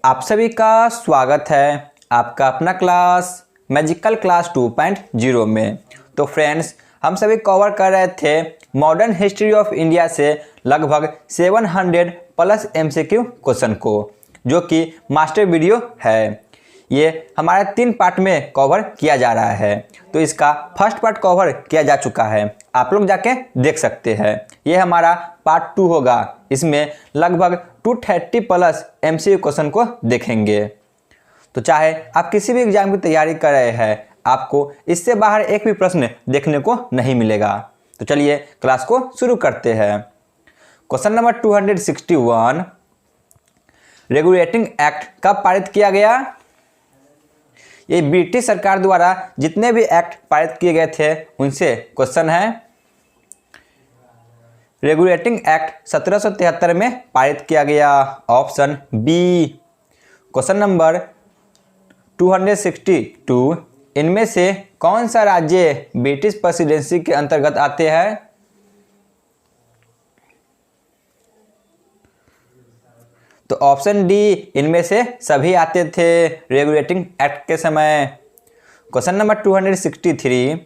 आप सभी का स्वागत है आपका अपना क्लास मैजिकल क्लास 2.0 में। तो फ्रेंड्स, हम सभी कवर कर रहे थे मॉडर्न हिस्ट्री ऑफ इंडिया से लगभग 700 प्लस MCQ क्वेश्चन को, जो कि मास्टर वीडियो है। ये हमारे 3 पार्ट में कवर किया जा रहा है। तो इसका फर्स्ट पार्ट कवर किया जा चुका है, आप लोग जाके देख सकते हैं। ये हमारा पार्ट 2 होगा। इसमें लगभग 230 प्लस MCQ क्वेश्चन को देखेंगे। तो चाहे आप किसी भी एग्जाम की तैयारी कर रहे हैं, आपको इससे बाहर एक भी प्रश्न देखने को नहीं मिलेगा। तो चलिए क्लास को शुरू करते हैं। क्वेश्चन नंबर 261, रेगुलेटिंग एक्ट कब पारित किया गया? ये ब्रिटिश सरकार द्वारा जितने भी एक्ट पारित किए गए थे उनसे क्वेश्चन है। रेगुलेटिंग एक्ट 1773 में पारित किया गया, ऑप्शन बी। क्वेश्चन नंबर 262, इनमें से कौन सा राज्य ब्रिटिश प्रेसिडेंसी के अंतर्गत आते हैं? तो ऑप्शन डी, इनमें से सभी आते थे रेगुलेटिंग एक्ट के समय। क्वेश्चन नंबर 263,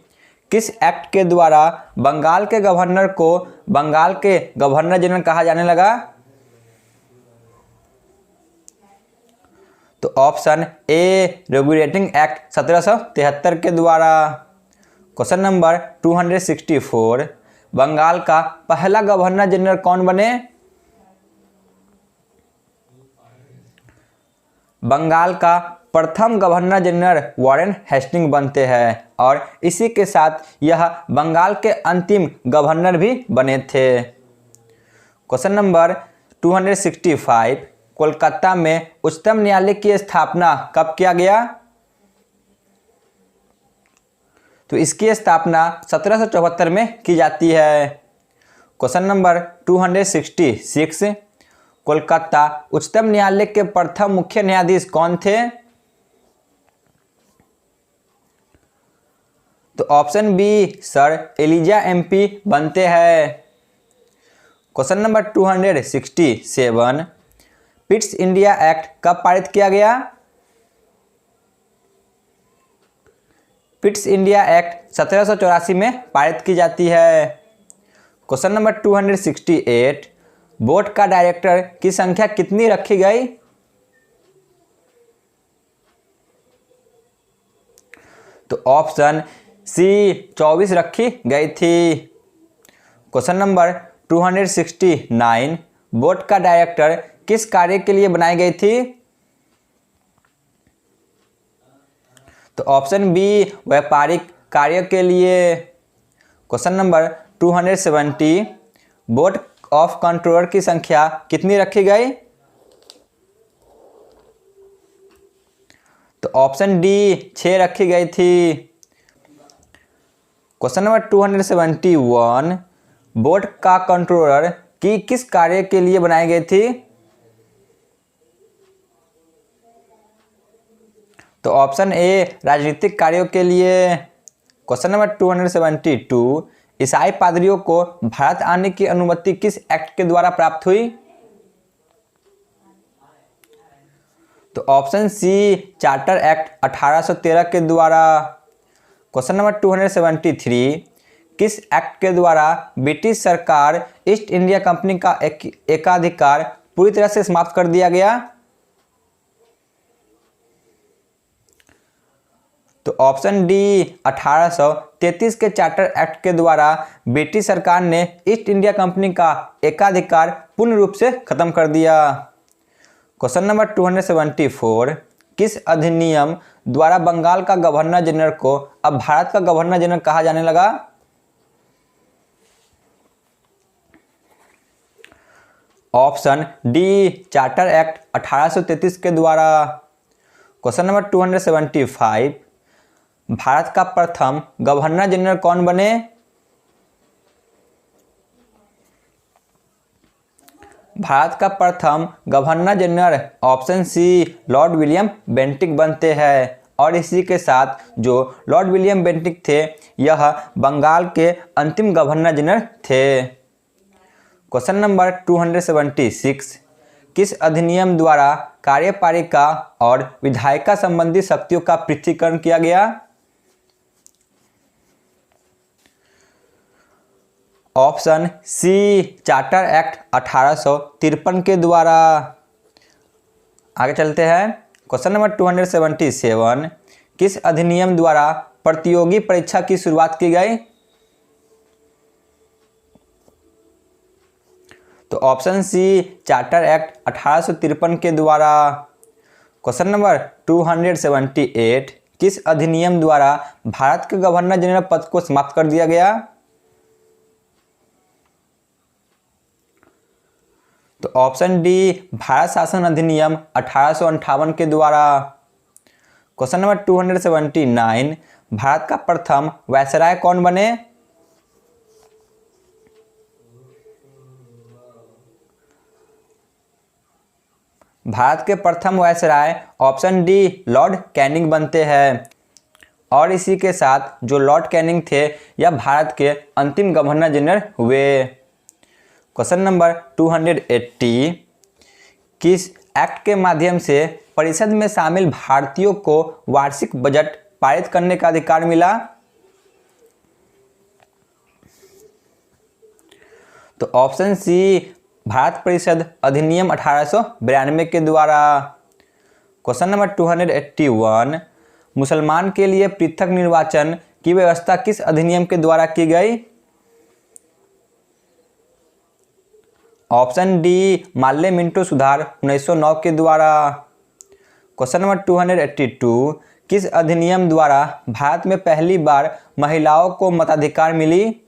किस एक्ट के द्वारा बंगाल के गवर्नर को बंगाल के गवर्नर जनरल कहा जाने लगा? तो ऑप्शन ए, रेगुलेटिंग एक्ट 1773 के द्वारा। क्वेश्चन नंबर 264, बंगाल का पहला गवर्नर जनरल कौन बने? बंगाल का प्रथम गवर्नर जनरल वॉरेन हेस्टिंग बनते हैं और इसी के साथ यह बंगाल के अंतिम गवर्नर भी बने थे। क्वेश्चन नंबर 265, कोलकाता में उच्चतम न्यायालय की स्थापना कब किया गया? तो इसकी स्थापना 1774 में की जाती है। क्वेश्चन नंबर 266, कोलकाता उच्चतम न्यायालय के प्रथम मुख्य न्यायाधीश कौन थे? तो option B, sir Elijah MP बनते हैं। Question number 267, Pitt's India Act कब पारित किया गया? पिट्स इंडिया एक्ट 1784 में पारित की जाती है। क्वेश्चन नंबर 268, बोर्ड का डायरेक्टर की संख्या कितनी रखी गई? तो ऑप्शन सी, 24 रखी गई थी। क्वेश्चन नंबर 269, बोर्ड का डायरेक्टर किस कार्य के लिए बनाई गई थी? तो ऑप्शन बी, व्यापारिक कार्य के लिए। Question number 270, board of controller की संख्या कितनी रखी गई? तो ऑप्शन डी, 6 रखी गई थी। क्वेश्चन नंबर 271, बोर्ड का कंट्रोलर की किस कार्य के लिए बनाई गई थी? तो ऑप्शन ए, राजनीतिक कार्यों के लिए। क्वेश्चन नंबर 272, ईसाई पादरियों को भारत आने की अनुमति किस एक्ट के द्वारा प्राप्त हुई? तो ऑप्शन सी, चार्टर एक्ट 1813 के द्वारा। क्वेश्चन नंबर 273, किस एक्ट के द्वारा ब्रिटिश सरकार ईस्ट इंडिया कंपनी का एकाधिकार पूरी तरह से समाप्त कर दिया गया? तो ऑप्शन डी, 1833 के चार्टर एक्ट के द्वारा ब्रिटिश सरकार ने ईस्ट इंडिया कंपनी का एकाधिकार पूर्ण रूप से खत्म कर दिया। क्वेश्चन नंबर 274, किस अधिनियम द्वारा बंगाल का गवर्नर जनरल को अब भारत का गवर्नर जनरल कहा जाने लगा? ऑप्शन डी, चार्टर एक्ट 1833 के द्वारा। क्वेश्चन नंबर 275, भारत का प्रथम गवर्नर जनरल कौन बने? भारत का प्रथम governor general option C, Lord William Bentinck बनते हैं और इसी के साथ जो लॉर्ड विलियम बेंटिक थे यह बंगाल के अंतिम गवर्नर जनरल थे। क्वेश्चन नंबर 276, किस अधिनियम द्वारा कार्यपालिका और विधायिका संबंधी शक्तियों का पृथक्करण किया गया? ऑप्शन सी चार्टर एक्ट 1853 के द्वारा। आगे चलते हैं। क्वेश्चन नंबर 277, किस अधिनियम द्वारा प्रतियोगी परीक्षा की शुरुआत की गई? तो ऑप्शन सी चार्टर एक्ट 1853 के द्वारा। क्वेश्चन नंबर 278, किस अधिनियम द्वारा भारत के गवर्नर जनरल पद को समाप्त कर दिया गया? तो ऑप्शन डी भारत शासन अधिनियम 1858 के द्वारा। क्वेश्चन नंबर 279, भारत का प्रथम वायसराय कौन बने? भारत के प्रथम viceroy option D Lord Canning बनते हैं और इसी के साथ जो लॉर्ड कैनिंग थे यह भारत के अंतिम गवर्नर जनरल हुए। क्वेश्चन नंबर 280, किस एक्ट के माध्यम से परिषद में शामिल भारतीयों को वार्षिक बजट पारित करने का अधिकार मिला? तो ऑप्शन सी भारत परिषद अधिनियम 1892 के द्वारा। क्वेश्चन नंबर 281, मुसलमान के लिए पृथक निर्वाचन की व्यवस्था किस अधिनियम के द्वारा की गई? ऑप्शन डी माल्ले मिंटो सुधार 1909 के द्वारा। क्वेश्चन नंबर 282, किस अधिनियम द्वारा भारत में पहली बार महिलाओं को मताधिकार मिली?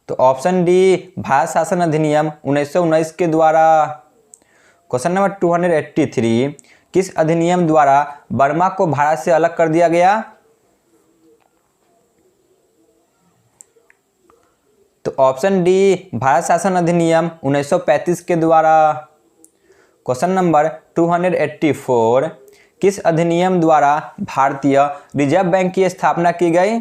तो ऑप्शन डी भारत शासन अधिनियम 1919 के द्वारा। क्वेश्चन नंबर 283, किस अधिनियम द्वारा बर्मा को भारत से अलग कर दिया गया? तो ऑप्शन डी भारत शासन अधिनियम 1935 के द्वारा। क्वेश्चन नंबर 284, किस अधिनियम द्वारा भारतीय रिजर्व बैंक की स्थापना की गई?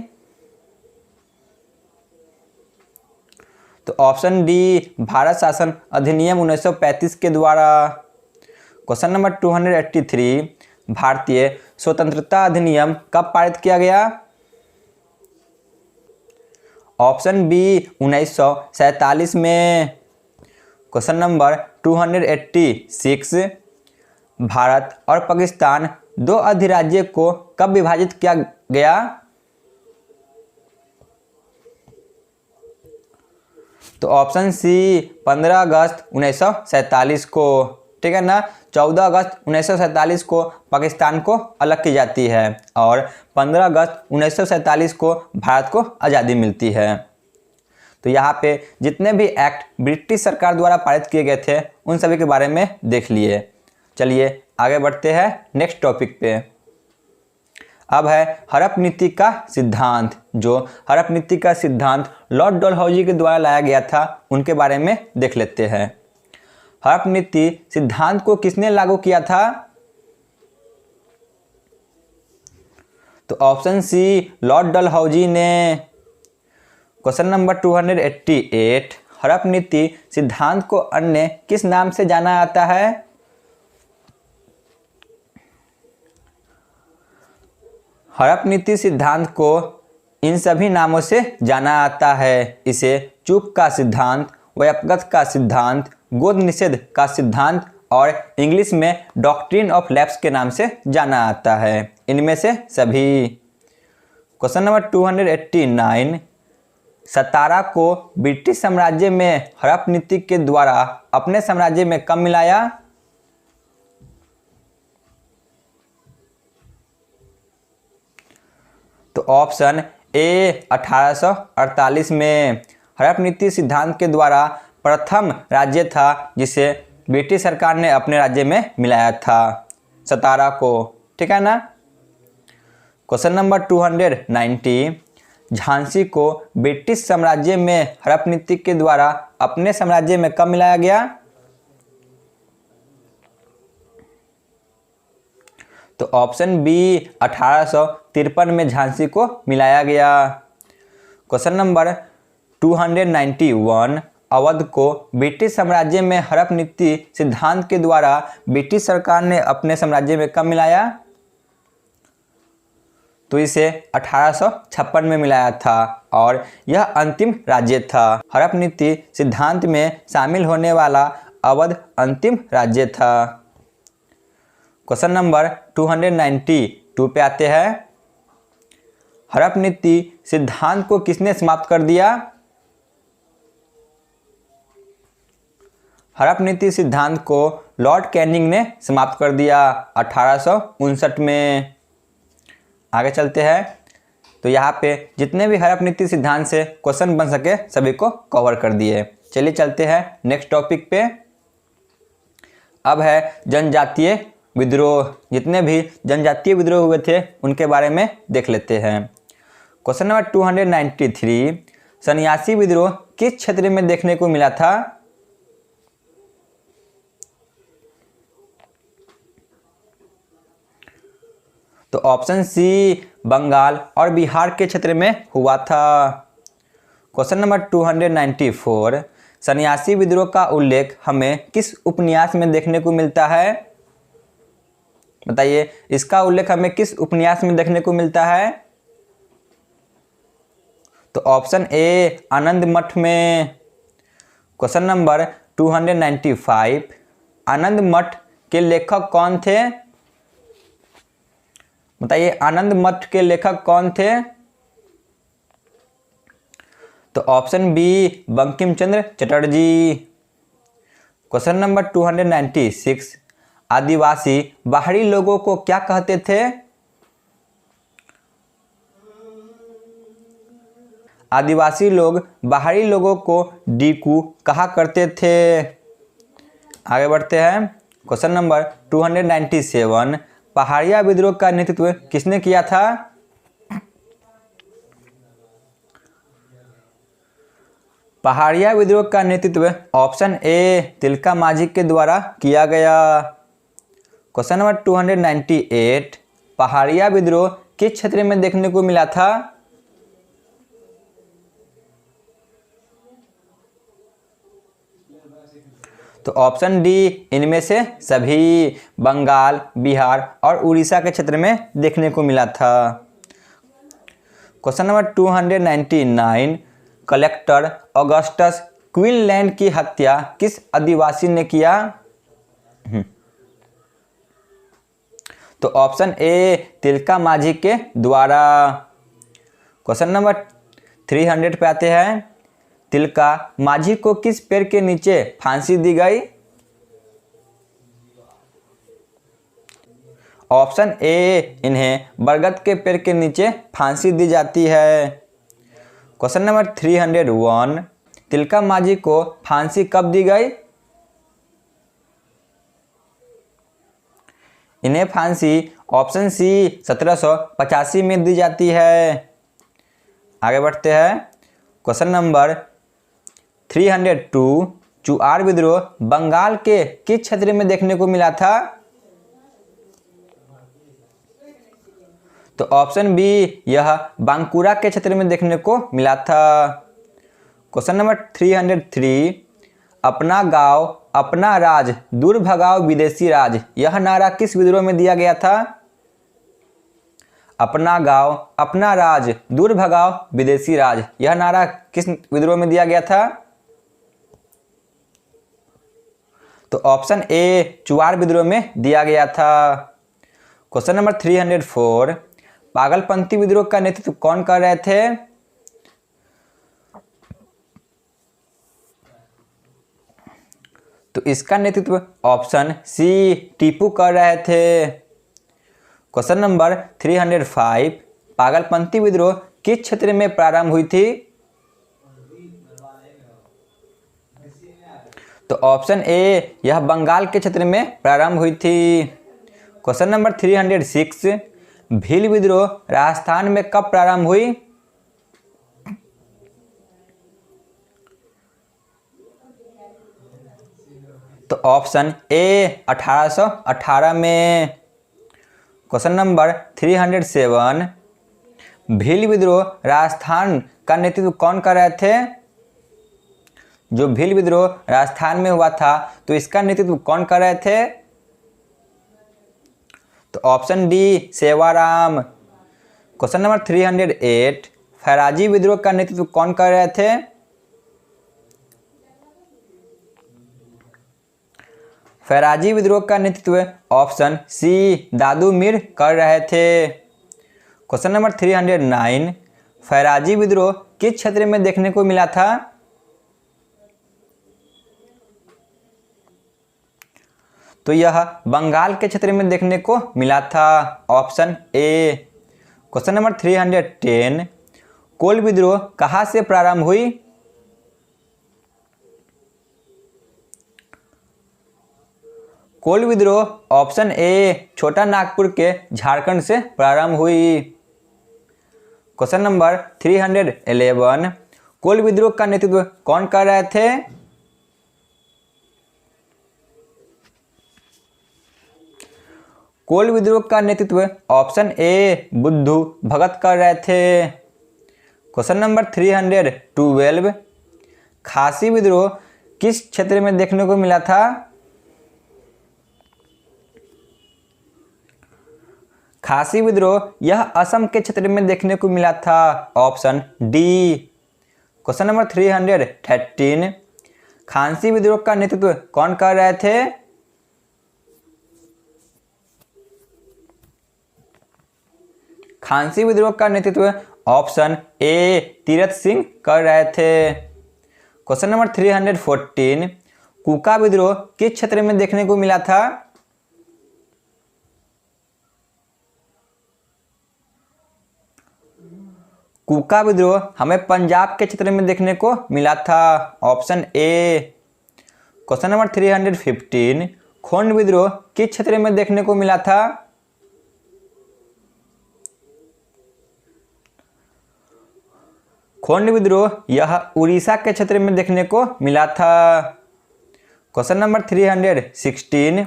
तो ऑप्शन डी भारत शासन अधिनियम 1935 के द्वारा। क्वेश्चन नंबर 283, भारतीय स्वतंत्रता अधिनियम कब पारित किया गया? ऑप्शन बी 1947 में। क्वेश्चन नंबर 286, भारत और पाकिस्तान दो अधिराज्य को कब विभाजित किया गया? तो ऑप्शन सी 15 अगस्त 1947 को, ठीक है ना। 14 अगस्त 1947 को पाकिस्तान को अलग की जाती है और 15 अगस्त 1947 को भारत को आज़ादी मिलती है। तो यहाँ पे जितने भी एक्ट ब्रिटिश सरकार द्वारा पारित किए गए थे उन सभी के बारे में देख लिए। चलिए आगे बढ़ते हैं नेक्स्ट टॉपिक पे। अब है हड़प नीति का सिद्धांत। जो हड़प नीति का सिद्धांत लॉर्ड डलहौजी के द्वारा लाया गया था उनके बारे में देख लेते हैं। हड़प नीति सिद्धांत को किसने लागू किया था? तो ऑप्शन सी लॉर्ड डलहौजी ने। क्वेश्चन नंबर 288, हड़प नीति सिद्धांत को अन्य किस नाम से जाना जाता है? हड़प नीति सिद्धांत को इन सभी नामों से जाना जाता है। इसे चूक का सिद्धांत, व्यापगत का सिद्धांत, गोद निषेध का सिद्धांत और इंग्लिश में डॉक्ट्रिन ऑफ लैप्स के नाम से जाना जाता है। इनमें से सभी। क्वेश्चन नंबर 289, सतारा को ब्रिटिश साम्राज्य में हड़प नीति के द्वारा अपने साम्राज्य में कब मिलाया? तो ऑप्शन ए 1848 में। हड़प नीति सिद्धांत के द्वारा प्रथम राज्य था जिसे ब्रिटिश सरकार ने अपने राज्य में मिलाया था, सतारा को, ठीक है ना। क्वेश्चन नंबर 290, झांसी को ब्रिटिश साम्राज्य में हड़प नीति के द्वारा अपने साम्राज्य में कब मिलाया गया? तो ऑप्शन बी 1853 में झांसी को मिलाया गया। क्वेश्चन नंबर 291 अवध को ब्रिटिश साम्राज्य में हड़प नीति सिद्धांत के द्वारा ब्रिटिश सरकार ने अपने साम्राज्य में कब मिलाया? तो इसे 1856 में मिलाया था और यह अंतिम राज्य था। हड़प नीति सिद्धांत में शामिल होने वाला अवध अंतिम राज्य था। क्वेश्चन नंबर 292 पे आते हैं। हड़प नीति सिद्धांत को किसने समाप्त कर दिया? हड़प नीति सिद्धांत को लॉर्ड कैनिंग ने समाप्त कर दिया 1859 में। आगे चलते हैं। तो यहाँ पे जितने भी हड़प नीति सिद्धांत से क्वेश्चन बन सके सभी को कवर कर दिए। चलिए चलते हैं नेक्स्ट टॉपिक पे। अब है जनजातीय विद्रोह। जितने भी जनजातीय विद्रोह हुए थे उनके बारे में देख लेते हैं। क्वेश्चन नंबर 293, सन्यासी विद्रोह किस क्षेत्र में देखने को मिला था? तो ऑप्शन सी बंगाल और बिहार के क्षेत्र में हुआ था। क्वेश्चन नंबर 294, सन्यासी विद्रोह का उल्लेख हमें किस उपन्यास में देखने को मिलता है? बताइए, इसका उल्लेख हमें किस उपन्यास में देखने को मिलता है? तो ऑप्शन ए आनंद मठ में। क्वेश्चन नंबर 295, आनंद मठ के लेखक कौन थे? बताइए, आनंद मठ के लेखक कौन थे? तो option B Bankim Chandra Chatterjee. Question number 296, आदिवासी बाहरी लोगों को क्या कहते थे? आदिवासी लोग बाहरी लोगों को डीकू कहा करते थे। आगे बढ़ते हैं। क्वेश्चन नंबर 297, पहाड़िया विद्रोह का नेतृत्व किसने किया था? पहाड़िया विद्रोह का नेतृत्व ऑप्शन ए तिलका माझी के द्वारा किया गया। क्वेश्चन नंबर 298, पहाड़िया विद्रोह किस क्षेत्र में देखने को मिला था? तो ऑप्शन डी इनमें से सभी, बंगाल, बिहार और उड़ीसा के क्षेत्र में देखने को मिला था। क्वेश्चन नंबर 299, कलेक्टर ऑगस्टस क्विनलैंड की हत्या किस आदिवासी ने किया? तो ऑप्शन ए तिलका माझी के द्वारा। क्वेश्चन नंबर 300 पे आते हैं। तिलका माझी को किस पेड़ के नीचे फांसी दी गई? ऑप्शन ए इन्हें बरगद के पेड़ के नीचे फांसी दी जाती है। क्वेश्चन नंबर 301, तिलका माझी को फांसी कब दी गई? इन्हें फांसी ऑप्शन सी 1785 में दी जाती है। आगे बढ़ते हैं। क्वेश्चन नंबर 302, चुआर विद्रोह बंगाल के किस क्षेत्र में देखने को मिला था? तो ऑप्शन बी यह बांकुरा के क्षेत्र में देखने को मिला था। क्वेश्चन नंबर 303, अपना गांव अपना राज दूर भगाओ विदेशी राज, यह नारा किस विद्रोह में दिया गया था? अपना गांव अपना राज दूर भगाओ विदेशी राज, यह नारा किस विद्रोह में दिया गया था? तो ऑप्शन ए चुआर विद्रोह में दिया गया था। क्वेश्चन नंबर 304, पागलपंथी विद्रोह का नेतृत्व कौन कर रहे थे? तो इसका नेतृत्व ऑप्शन सी टीपू कर रहे थे। क्वेश्चन नंबर 305, पागलपंथी विद्रोह किस क्षेत्र में प्रारंभ हुई थी? तो ऑप्शन ए यह बंगाल के क्षेत्र में प्रारंभ हुई थी। क्वेश्चन नंबर 306, भील विद्रोह राजस्थान में कब प्रारंभ हुई? तो ऑप्शन ए 1818 में। क्वेश्चन नंबर 307, भील विद्रोह राजस्थान का नेतृत्व कौन कर रहे थे? जो भील विद्रोह राजस्थान में हुआ था, तो इसका नेतृत्व कौन कर रहे थे? तो option D Sewaram. Question number 308, Faraizi विद्रोह का नेतृत्व कौन कर रहे थे? फैराजी विद्रोह का नेतृत्व ऑप्शन सी दादू मीर कर रहे थे। क्वेश्चन नंबर 309, फैराजी विद्रोह किस क्षेत्र में देखने को मिला था? तो यह बंगाल के क्षेत्र में देखने को मिला था, ऑप्शन ए। क्वेश्चन नंबर 310, कोल विद्रोह कहाँ से प्रारंभ हुई? कोल विद्रोह ऑप्शन ए छोटा नागपुर के झारखंड से प्रारंभ हुई। क्वेश्चन नंबर 311, कोल विद्रोह का नेतृत्व कौन कर रहे थे? कोल विद्रोह का नेतृत्व ऑप्शन ए बुद्धू भगत कर रहे थे। क्वेश्चन नंबर 312, खासी विद्रोह किस क्षेत्र में देखने को मिला था? खासी विद्रोह यह असम के क्षेत्र में देखने को मिला था, ऑप्शन डी। क्वेश्चन नंबर 313, खांसी विद्रोह का नेतृत्व कौन कर रहे थे? खांसी विद्रोह का नेतृत्व ऑप्शन ए तीरथ सिंह कर रहे थे। क्वेश्चन नंबर 314, कुका विद्रोह किस क्षेत्र में देखने को मिला था? कुका विद्रोह हमें पंजाब के क्षेत्र में देखने को मिला था, option A. Question number 315, Khond विद्रोह किस क्षेत्र में देखने को मिला था? खोंड विद्रोह यह उड़ीसा के क्षेत्र में देखने को मिला था। क्वेश्चन नंबर 316,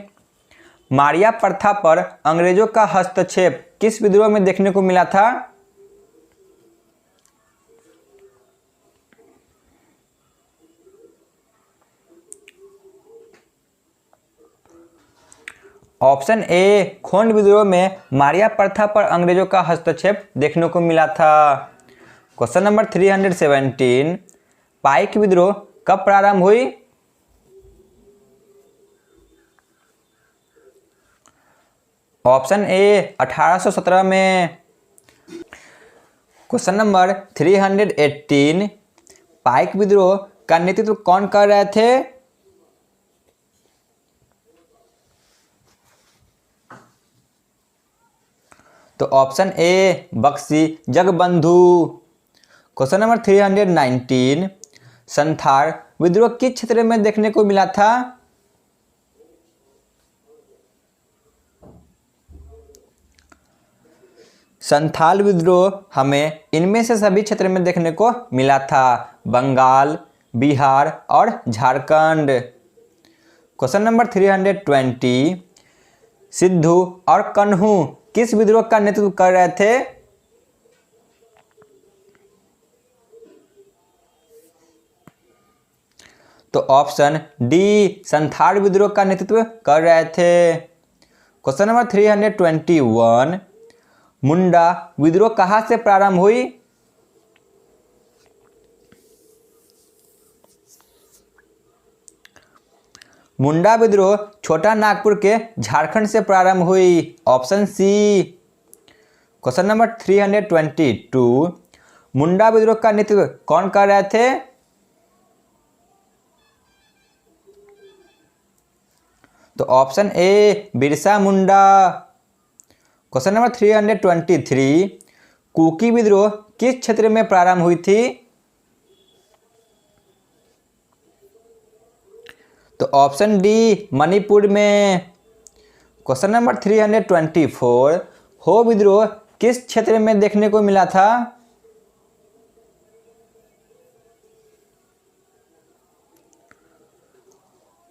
मारिया प्रथा पर अंग्रेजों का हस्तक्षेप किस विद्रोह में देखने को मिला था? ऑप्शन ए खोंड विद्रोह में मारिया प्रथा पर अंग्रेजों का हस्तक्षेप देखने को मिला था। क्वेश्चन नंबर 317, पाइक विद्रोह कब प्रारंभ हुई? ऑप्शन ए 1817 में। क्वेश्चन नंबर 318, पाइक विद्रोह का नेतृत्व कौन कर रहे थे? तो option A Bakshi Jagabandhu. Question number 319, Santhal विद्रोह किस क्षेत्र में देखने को मिला था? संथाल विद्रोह हमें इनमें से सभी क्षेत्र में देखने को मिला था, बंगाल, बिहार और झारखंड। क्वेश्चन नंबर 320, सिद्धू और कन्हू किस विद्रोह का नेतृत्व कर रहे थे? तो ऑप्शन डी संथाल विद्रोह का नेतृत्व कर रहे थे। क्वेश्चन नंबर 321, मुंडा विद्रोह कहाँ से प्रारंभ हुई? मुंडा विद्रोह छोटा नागपुर के झारखंड से प्रारंभ हुई, option C. Question number 322, Munda विद्रोह का नेतृत्व कौन कर रहे थे? तो option A Birsa Munda. Question number 323, Kuki विद्रोह किस क्षेत्र में प्रारंभ हुई थी? तो ऑप्शन डी मणिपुर में। क्वेश्चन नंबर 324, हो विद्रोह किस क्षेत्र में देखने को मिला था?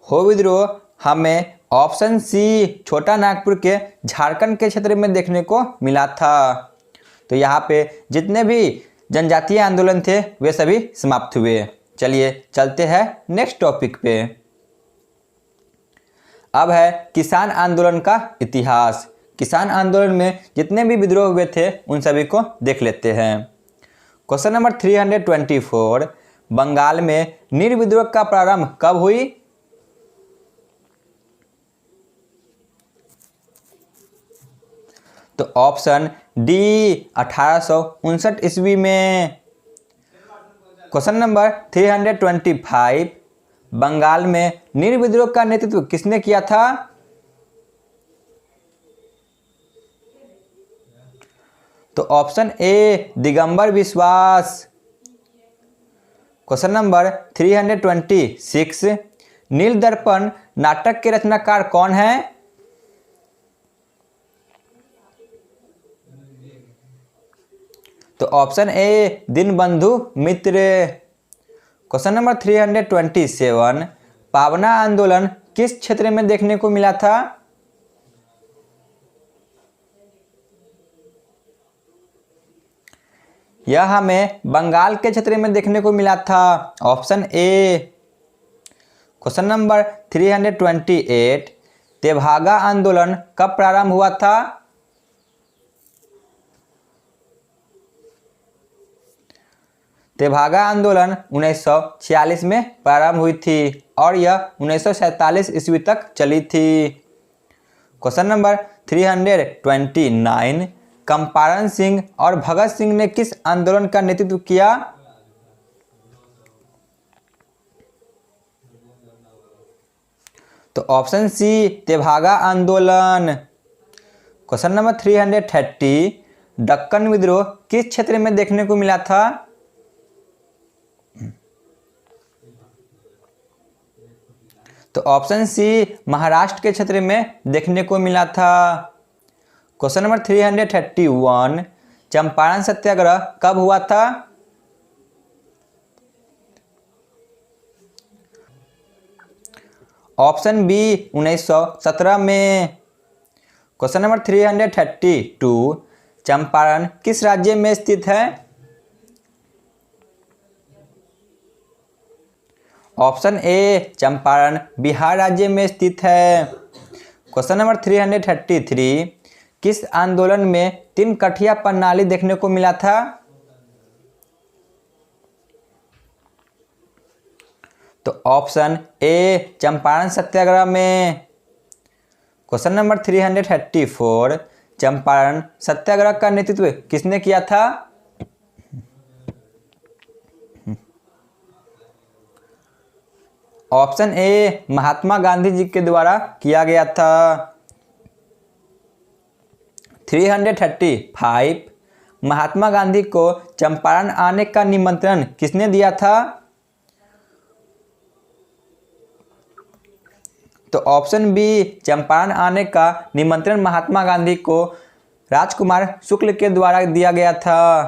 हो विद्रोह हमें ऑप्शन सी छोटा नागपुर के झारखंड के क्षेत्र में देखने को मिला था। तो यहाँ पे जितने भी जनजातीय आंदोलन थे वे सभी समाप्त हुए। चलिए चलते हैं नेक्स्ट टॉपिक पे। अब है किसान आंदोलन का इतिहास। किसान आंदोलन में जितने भी विद्रोह हुए थे उन सभी को देख लेते हैं। क्वेश्चन नंबर 324, बंगाल में नील विद्रोह का प्रारंभ कब हुई? तो ऑप्शन डी 1859 ईस्वी में। क्वेश्चन नंबर 325, बंगाल में नील विद्रोह का नेतृत्व किसने किया था? तो ऑप्शन ए दिगंबर विश्वास। क्वेश्चन नंबर 326, नील दर्पण नाटक के रचनाकार कौन है? तो option A Dinabandhu Mitra. Question number 327, Pabna आंदोलन किस क्षेत्र में देखने को मिला था? यह हमें बंगाल के क्षेत्र में देखने को मिला था। Option A. Question number 328, Tebhaga आंदोलन कब प्रारंभ हुआ था? तेभागा आंदोलन 1946 में प्रारंभ हुई थी और यह 1947 ईस्वी तक चली थी। क्वेश्चन नंबर 329, चंपारण सिंह और भगत सिंह ने किस आंदोलन का नेतृत्व किया? तो ऑप्शन सी तेभागा आंदोलन। क्वेश्चन नंबर 330, दक्कन विद्रोह किस क्षेत्र में देखने को मिला था? तो ऑप्शन सी महाराष्ट्र के क्षेत्र में देखने को मिला था। क्वेश्चन नंबर 331, चंपारण सत्याग्रह कब हुआ था? ऑप्शन बी 1917 में। क्वेश्चन नंबर 332, चंपारण किस राज्य में स्थित है? ऑप्शन ए चंपारण बिहार राज्य में स्थित है। क्वेश्चन नंबर 333, किस आंदोलन में 3 कठिया प्रणाली देखने को मिला था? तो ऑप्शन ए चंपारण सत्याग्रह में। क्वेश्चन नंबर 334, चंपारण सत्याग्रह का नेतृत्व किसने किया था? ऑप्शन ए महात्मा गांधी जी के द्वारा किया गया था। 335, महात्मा गांधी को चंपारण आने का निमंत्रण किसने दिया था? तो ऑप्शन बी चंपारण आने का निमंत्रण महात्मा गांधी को राजकुमार शुक्ल के द्वारा दिया गया था।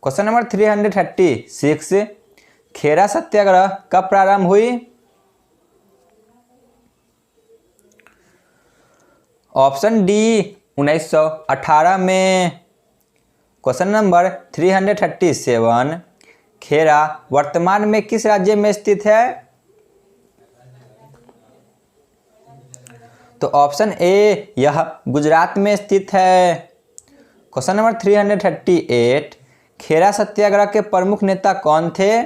क्वेश्चन नंबर 336, खेरा सत्याग्रह कब प्रारंभ हुई? ऑप्शन डी 1918 में। क्वेश्चन नंबर 337, खेरा वर्तमान में किस राज्य में स्थित है? तो ऑप्शन ए यह गुजरात में स्थित है। क्वेश्चन नंबर 338, खेरा सत्याग्रह के प्रमुख नेता कौन थे?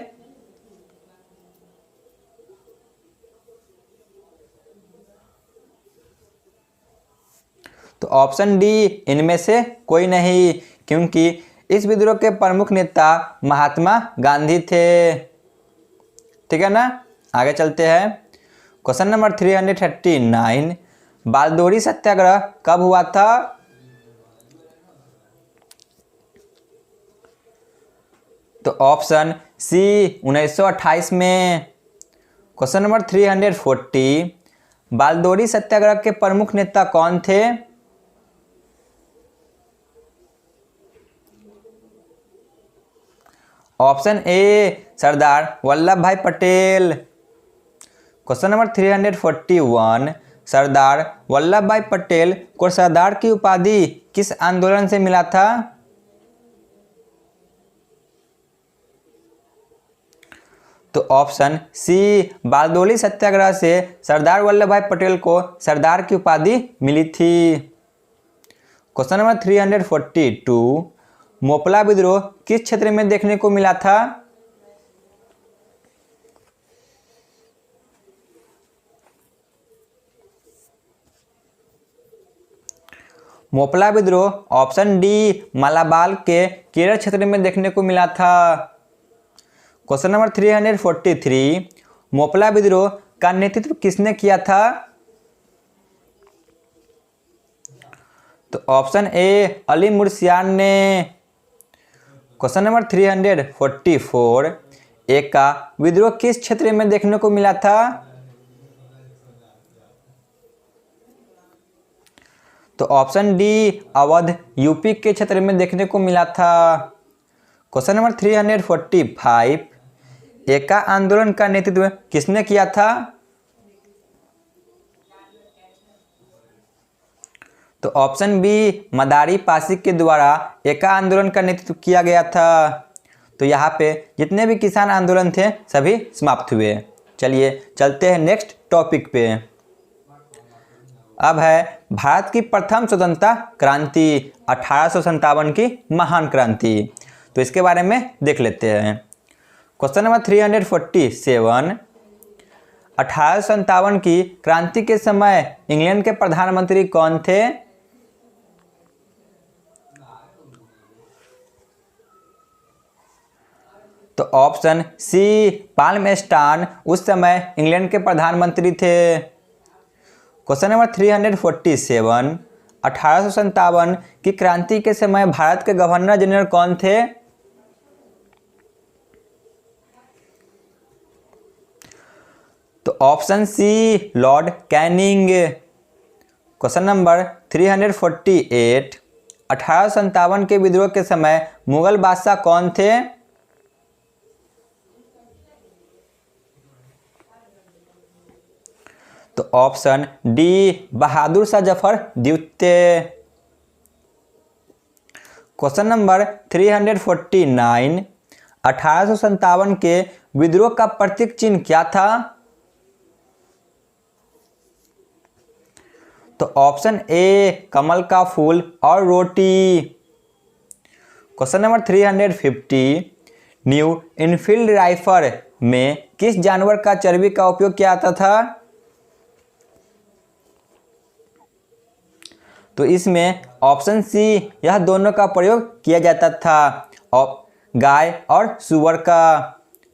तो ऑप्शन डी इनमें से कोई नहीं, क्योंकि इस विद्रोह के प्रमुख नेता महात्मा गांधी थे। ठीक है ना, आगे चलते हैं। क्वेश्चन नंबर 339, बालदोरी सत्याग्रह कब हुआ था? तो ऑप्शन सी 1928 में। क्वेश्चन नंबर 340, बालदोरी सत्याग्रह के प्रमुख नेता कौन थे? ऑप्शन ए सरदार वल्लभ भाई पटेल। क्वेश्चन नंबर 341, सरदार वल्लभ भाई पटेल को सरदार की उपाधि किस आंदोलन से मिला था? तो ऑप्शन सी, बारदोली सत्याग्रह से सरदार वल्लभ भाई पटेल को सरदार की उपाधि मिली थी। क्वेश्चन नंबर 342, मोपला विद्रोह किस क्षेत्र में देखने को मिला था? मोपला विद्रोह ऑप्शन डी, मालाबार के केरल क्षेत्र में देखने को मिला था। क्वेश्चन नंबर 343, मोपला विद्रोह का नेतृत्व किसने किया था? तो ऑप्शन ए, अली मुर्शियान ने। क्वेश्चन नंबर 344, एका विद्रोह किस क्षेत्र में देखने को मिला था? तो ऑप्शन डी, अवध यूपी के क्षेत्र में देखने को मिला था। क्वेश्चन नंबर 345, एका आंदोलन का नेतृत्व किसने किया था? तो ऑप्शन बी, मदारी पासी के द्वारा एका आंदोलन का नेतृत्व किया गया था। तो यहाँ पे जितने भी किसान आंदोलन थे सभी समाप्त हुए। चलिए चलते हैं नेक्स्ट टॉपिक पे। अब है भारत की प्रथम स्वतंत्रता क्रांति 1857 की महान क्रांति। तो इसके बारे में देख लेते हैं। क्वेश्चन नंबर 347, 1857 की क्रांति के समय इंग्लैंड के प्रधानमंत्री कौन थे? तो ऑप्शन सी, पाल्मस्टॉन उस समय इंग्लैंड के प्रधानमंत्री थे। क्वेश्चन नंबर 347, 1857 की क्रांति के समय भारत के गवर्नर जनरल कौन थे? तो option C, Lord Canning. Question number 348, 1857 के विद्रोह के समय मुगल बादशाह कौन थे? तो ऑप्शन डी, बहादुर शाह जफर द्वितीय। क्वेश्चन नंबर 349, 1857 के विद्रोह का प्रतीक चिन्ह क्या था? तो ऑप्शन ए, कमल का फूल और रोटी। Question number 350, new Enfield rifle में किस जानवर का चर्बी का उपयोग किया जाता था? तो इसमें ऑप्शन सी, यह दोनों का प्रयोग किया जाता था, गाय और सुअर का।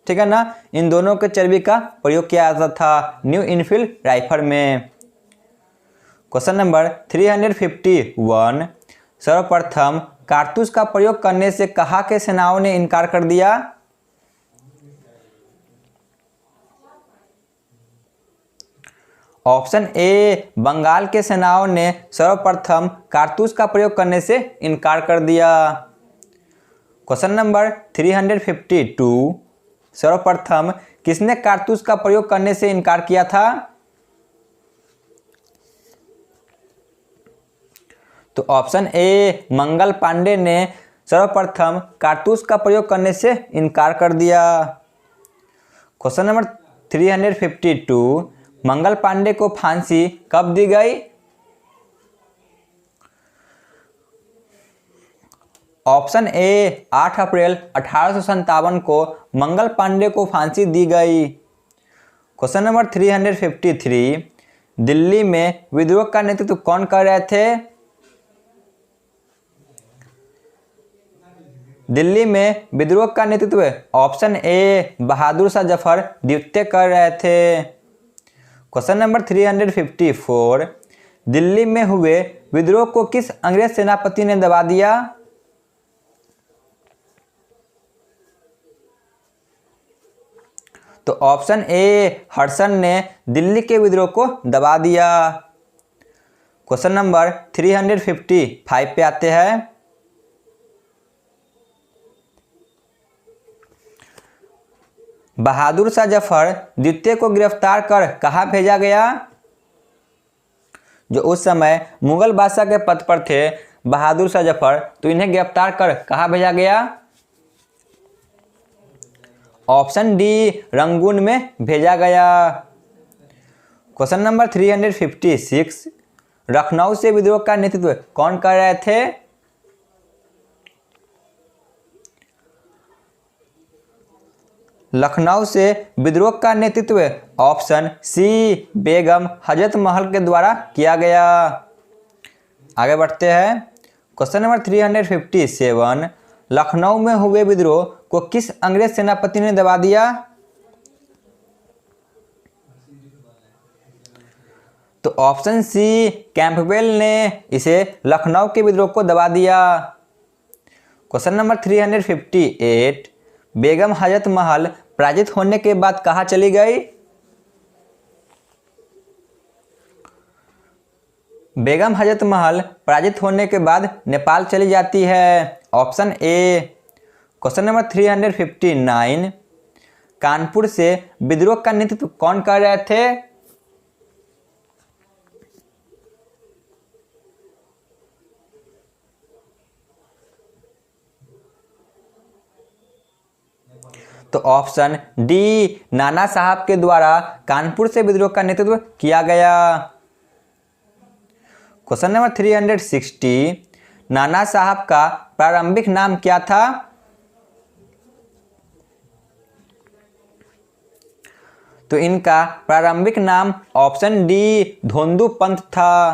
ठीक है ना, इन दोनों के चर्बी का प्रयोग किया जाता था न्यू इनफील्ड राइफल में। क्वेश्चन नंबर 351, सर्वप्रथम कारतूस का प्रयोग करने से कहाँ के सेनाओं ने इनकार कर दिया? ऑप्शन ए, बंगाल के सेनाओं ने सर्वप्रथम कारतूस का प्रयोग करने से इनकार कर दिया। क्वेश्चन नंबर 352, सर्वप्रथम किसने कारतूस का प्रयोग करने से इनकार किया था? तो ऑप्शन ए, मंगल पांडे ने सर्वप्रथम कारतूस का प्रयोग करने से इनकार कर दिया। क्वेश्चन नंबर 352, मंगल पांडे को फांसी कब दी गई? ऑप्शन ए, 8 अप्रैल 1857 को मंगल पांडे को फांसी दी गई। क्वेश्चन नंबर 353, दिल्ली में विद्रोह का नेतृत्व कौन कर रहे थे? दिल्ली में विद्रोह का नेतृत्व ऑप्शन ए, बहादुर शाह जफर द्वितीय कर रहे थे। क्वेश्चन नंबर 354, दिल्ली में हुए विद्रोह को किस अंग्रेज सेनापति ने दबा दिया? तो ऑप्शन ए, हडसन ने दिल्ली के विद्रोह को दबा दिया। क्वेश्चन नंबर 355 पे आते हैं। बहादुर शाह जफर द्वितीय को गिरफ्तार कर कहाँ भेजा गया? जो उस समय मुगल बादशाह के पद पर थे बहादुर शाह जफर, तो इन्हें गिरफ्तार कर कहाँ भेजा गया? ऑप्शन डी रंगून में भेजा गया। क्वेश्चन नंबर 356, लखनऊ से विद्रोह का नेतृत्व कौन कर रहे थे? लखनऊ से विद्रोह का नेतृत्व ऑप्शन सी बेगम हजरत महल के द्वारा किया गया। आगे बढ़ते हैं। क्वेश्चन नंबर 357, लखनऊ में हुए विद्रोह को किस अंग्रेज सेनापति ने दबा दिया? तो ऑप्शन सी कैंपबेल ने इसे लखनऊ के विद्रोह को दबा दिया। क्वेश्चन नंबर 358, बेगम हजरत महल पराजित होने के बाद कहाँ चली गई? बेगम हजरत महल पराजित होने के बाद नेपाल चली जाती है। Option A. Question number 359, Kanpur से विद्रोह का नेतृत्व कौन कर रहे थे? तो ऑप्शन डी नाना साहब के द्वारा कानपुर से विद्रोह का नेतृत्व किया गया। क्वेश्चन नंबर 360, नाना साहब का प्रारंभिक नाम क्या था? तो इनका प्रारंभिक नाम ऑप्शन डी धोंदू पंत था।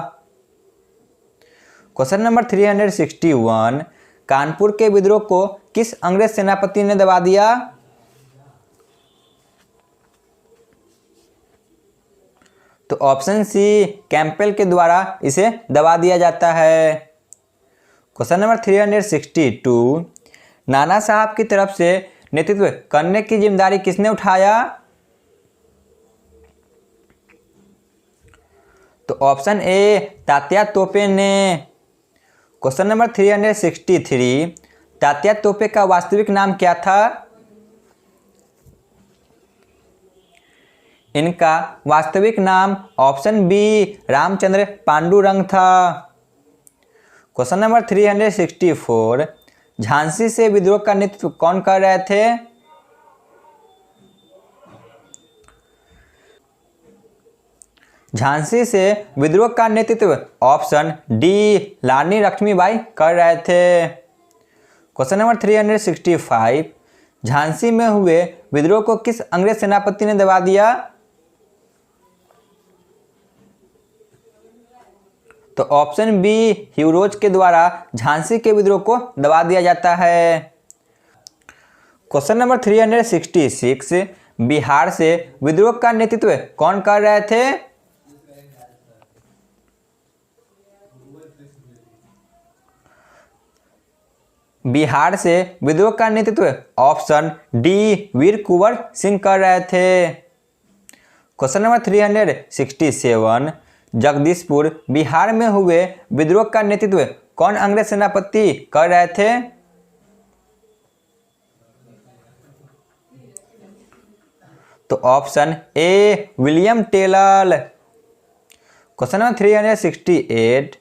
क्वेश्चन नंबर 361, कानपुर के विद्रोह को किस अंग्रेज सेनापति ने दबा दिया? तो ऑप्शन सी कैंपबेल के द्वारा इसे दबा दिया जाता है। क्वेश्चन नंबर 362, नाना साहब की तरफ से नेतृत्व करने की जिम्मेदारी किसने उठाया? तो ऑप्शन ए तात्या तोपे ने। क्वेश्चन नंबर 363, तात्या तोपे का वास्तविक नाम क्या था? इनका वास्तविक नाम ऑप्शन बी रामचंद्र पांडुरंग था। क्वेश्चन नंबर 364, झांसी से विद्रोह का नेतृत्व कौन कर रहे थे? झांसी से विद्रोह का नेतृत्व ऑप्शन डी रानी लक्ष्मीबाई कर रहे थे। क्वेश्चन नंबर 365, झांसी में हुए विद्रोह को किस अंग्रेज सेनापति ने दबा दिया? तो ऑप्शन बी ह्यूरोज के द्वारा झांसी के विद्रोह को दबा दिया जाता है। क्वेश्चन नंबर 366, बिहार से विद्रोह का नेतृत्व कौन कर रहे थे? बिहार से विद्रोह का नेतृत्व ऑप्शन डी वीर कुंवर सिंह कर रहे थे। क्वेश्चन नंबर 367, जगदीशपुर बिहार में हुए विद्रोह का नेतृत्व कौन अंग्रेज सेनापति कर रहे थे? तो option A William Taylor. Question number 368,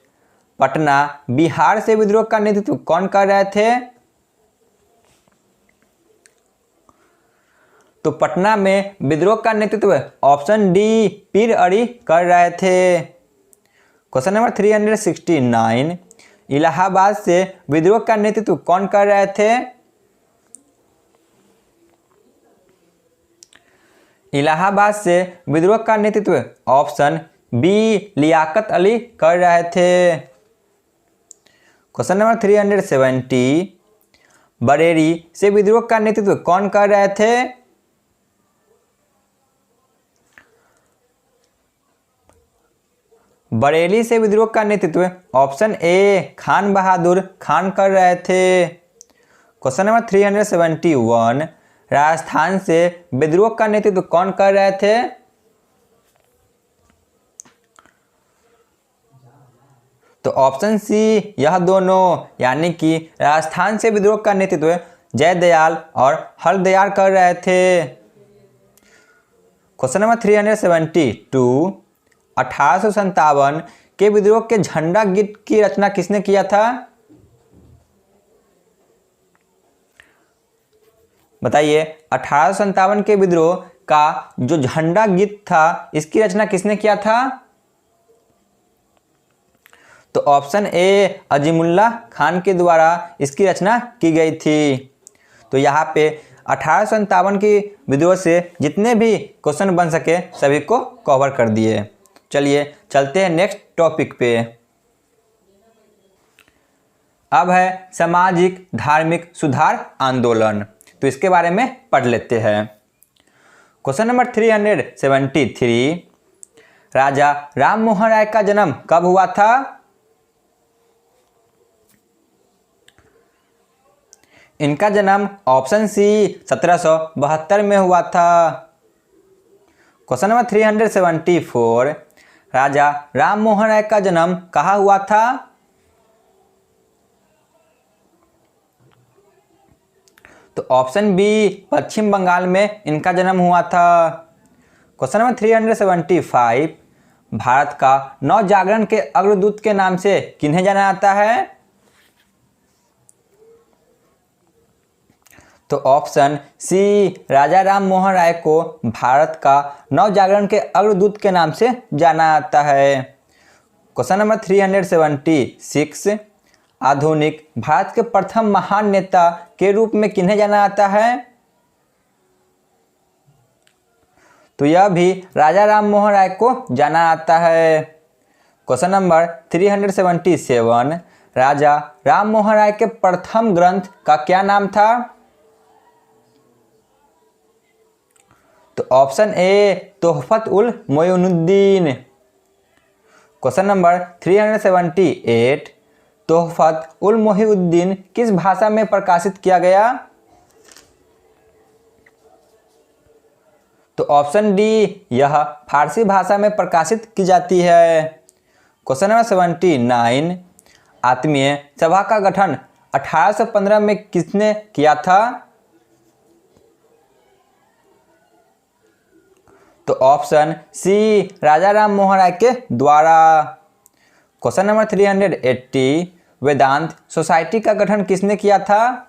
Patna Bihar से विद्रोह का नेतृत्व कौन कर रहे थे? तो पटना में विद्रोह का नेतृत्व ऑप्शन डी पीर अरी कर रहे थे। क्वेश्चन नंबर 369, इलाहाबाद से विद्रोह का नेतृत्व कौन कर रहे थे? इलाहाबाद से विद्रोह का नेतृत्व ऑप्शन बी लियाकत अली कर रहे थे। क्वेश्चन नंबर 370, बरेली से विद्रोह का नेतृत्व कौन कर रहे थे? बरेली से विद्रोह का नेतृत्व ऑप्शन ए खान बहादुर खान कर रहे थे। क्वेश्चन नंबर 371, राजस्थान से विद्रोह का नेतृत्व कौन कर रहे थे? तो ऑप्शन सी यह दोनों, यानी कि राजस्थान से विद्रोह का नेतृत्व जयदयाल और हरदयाल कर रहे थे। क्वेश्चन नंबर 372, 1857 के विद्रोह के झंडा गीत की रचना किसने किया था? बताइए 1857 के विद्रोह का जो झंडा गीत था इसकी रचना किसने किया था? तो ऑप्शन ए अजीमुल्लाह खान के द्वारा इसकी रचना की गई थी। तो यहाँ पे 1857 की विद्रोह से जितने भी क्वेश्चन बन सके सभी को कवर कर दिए। चलिए चलते हैं नेक्स्ट टॉपिक पे। अब है सामाजिक धार्मिक सुधार आंदोलन, तो इसके बारे में पढ़ लेते हैं। क्वेश्चन नंबर 373, राजा राम मोहन राय का जन्म कब हुआ था? इनका जन्म ऑप्शन सी 1772 में हुआ था। क्वेश्चन नंबर 374, राजा राम मोहन राय का जन्म कहाँ हुआ था? तो ऑप्शन बी पश्चिम बंगाल में इनका जन्म हुआ था। क्वेश्चन नंबर 375, भारत का नव जागरण के अग्रदूत के नाम से किन्हें जाना जाता है? तो ऑप्शन सी राजा राम मोहन राय को भारत का नव जागरण के अग्रदूत के नाम से जाना जाता है। क्वेश्चन नंबर 376, आधुनिक भारत के प्रथम महान नेता के रूप में किन्हें जाना जाता है? तो यह भी राजा राम मोहन राय को जाना जाता है। क्वेश्चन नंबर 377, राजा राम मोहन राय के प्रथम ग्रंथ का क्या नाम था? तो option A Tuhfat ul Moinuddin. Question number 378, Tuhfat ul Moinuddin किस भाषा में प्रकाशित किया गया? तो ऑप्शन डी यह फारसी भाषा में प्रकाशित की जाती है। क्वेश्चन नंबर 79, आत्मीय सभा का गठन 1815 में किसने किया था? तो ऑप्शन सी राजा राम मोहन राय के द्वारा। क्वेश्चन नंबर 380, वेदांत सोसाइटी का गठन किसने किया था?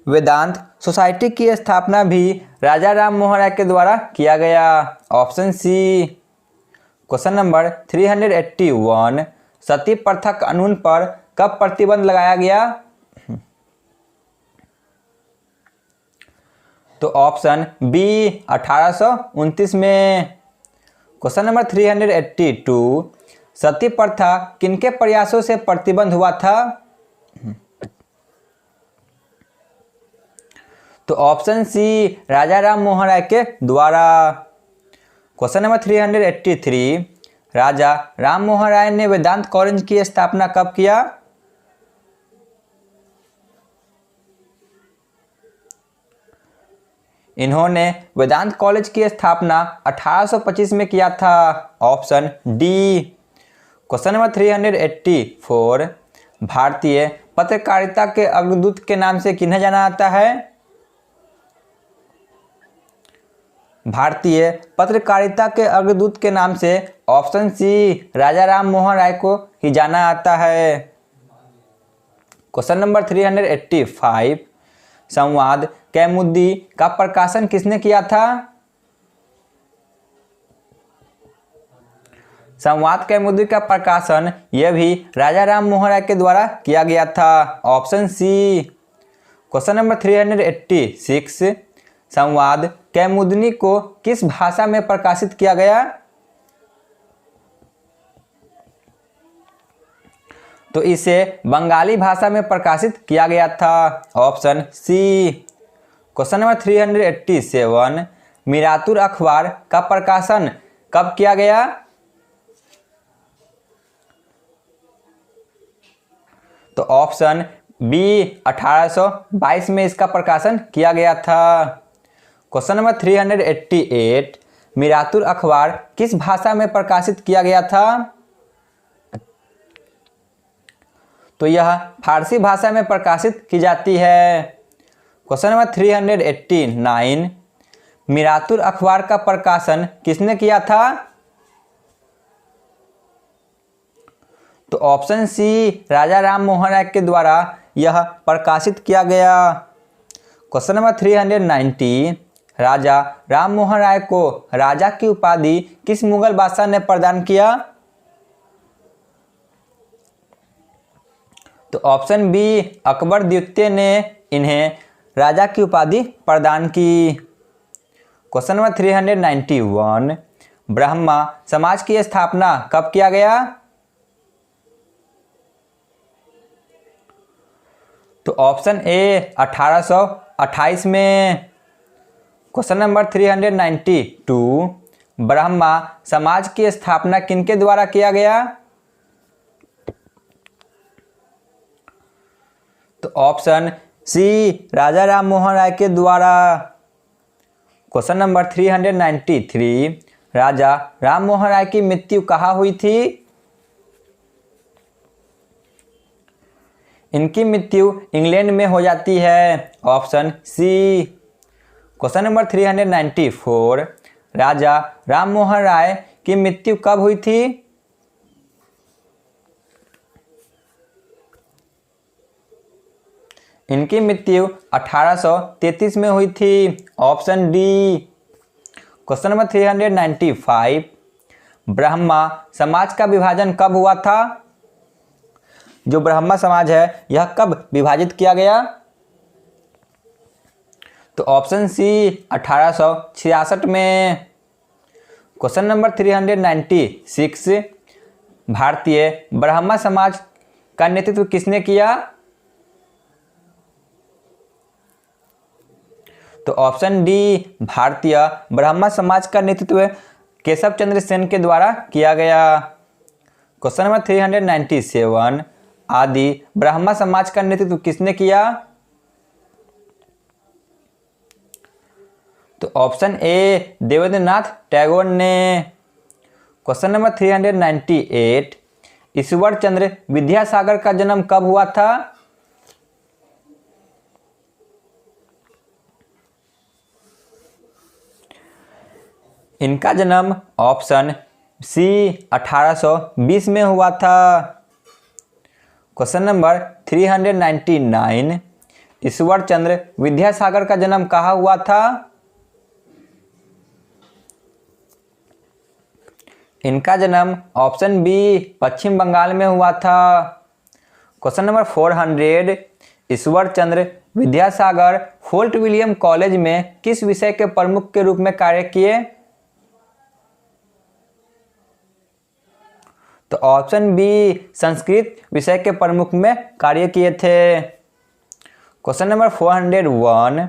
वेदांत सोसाइटी की स्थापना भी राजा राम मोहन राय के द्वारा किया गया। Option C. Question number 381, sati प्रथा कानून पर कब प्रतिबंध लगाया गया? तो ऑप्शन बी 1829 में। क्वेश्चन नंबर 382, सती प्रथा किनके प्रयासों से प्रतिबंध हुआ था? तो ऑप्शन सी राजा राम मोहन राय के द्वारा। क्वेश्चन नंबर 383, राजा राम मोहन राय ने वेदांत कॉलेज की स्थापना कब किया? इन्होंने वेदांत कॉलेज की स्थापना 1825 में किया था। Option D. क्वेश्चन नंबर 384, भारतीय पत्रकारिता के अग्रदूत के नाम से किन्हें जाना जाता है? भारतीय पत्रकारिता के अग्रदूत के नाम से ऑप्शन सी राजा राम मोहन राय को ही जाना जाता है। क्वेश्चन नंबर 385, संवाद कैमुदी का प्रकाशन किसने किया था? संवाद कैमुदी का प्रकाशन यह भी राजा राम मोहन राय के द्वारा किया गया था। Option C. क्वेश्चन नंबर 386, संवाद कैमुदनी को किस भाषा में प्रकाशित किया गया? तो इसे बंगाली भाषा में प्रकाशित किया गया था। Option C. Question number 387, Miratul Akhbar का प्रकाशन कब किया गया? तो ऑप्शन बी 1822 में इसका प्रकाशन किया गया था। क्वेश्चन नंबर 388, मीरातुर अखबार किस भाषा में प्रकाशित किया गया था? तो यह फारसी भाषा में प्रकाशित की जाती है। क्वेश्चन नंबर 389, मीरातुर अखबार का प्रकाशन किसने किया था? तो ऑप्शन सी राजा राम मोहन राय के द्वारा यह प्रकाशित किया गया? क्वेश्चन नंबर 390, राजा राम मोहन राय को राजा की उपाधि किस मुगल बादशाह ने प्रदान किया? तो ऑप्शन बी, अकबर द्वितीय ने इन्हें राजा की उपाधि प्रदान की। क्वेश्चन नंबर 391, ब्रह्मा समाज की स्थापना कब किया गया? तो ऑप्शन ए 1828 में। क्वेश्चन नंबर 392, ब्रह्मा समाज की स्थापना किनके द्वारा किया गया? तो ऑप्शन सी, राजा राम मोहन राय के द्वारा। क्वेश्चन नंबर 393, राजा राम मोहन राय की मृत्यु कहाँ हुई थी? इनकी मृत्यु इंग्लैंड में हो जाती है। Option C. Question number 394, Raja Ram Mohan Roy की मृत्यु कब हुई थी? इनकी मृत्यु 1833 में हुई थी। Option D. Question number 395, Brahma समाज का विभाजन कब हुआ था? जो ब्रह्मा समाज है यह कब विभाजित किया गया? तो ऑप्शन सी 1866 में। क्वेश्चन नंबर 396, भारतीय ब्रह्मा समाज का नेतृत्व किसने किया? तो ऑप्शन डी, भारतीय ब्रह्मा समाज का नेतृत्व केशव चंद्र सेन के द्वारा किया गया। क्वेश्चन नंबर 397, आदि ब्रह्मा समाज का नेतृत्व किसने किया? तो ऑप्शन ए, देवेंद्रनाथ टैगोर ने। क्वेश्चन नंबर 398, ईश्वर चंद्र विद्यासागर का जन्म कब हुआ था? इनका जन्म ऑप्शन सी 1820 में हुआ था। क्वेश्चन नंबर 399, ईश्वर चंद्र विद्यासागर का जन्म कहाँ हुआ था? इनका जन्म ऑप्शन बी पश्चिम बंगाल में हुआ था। Question number 400, Ishwar Chandra Vidyasagar fort William college में किस विषय के प्रमुख के रूप में कार्य किए? तो ऑप्शन बी, संस्कृत विषय के प्रमुख में कार्य किए थे। क्वेश्चन नंबर 401,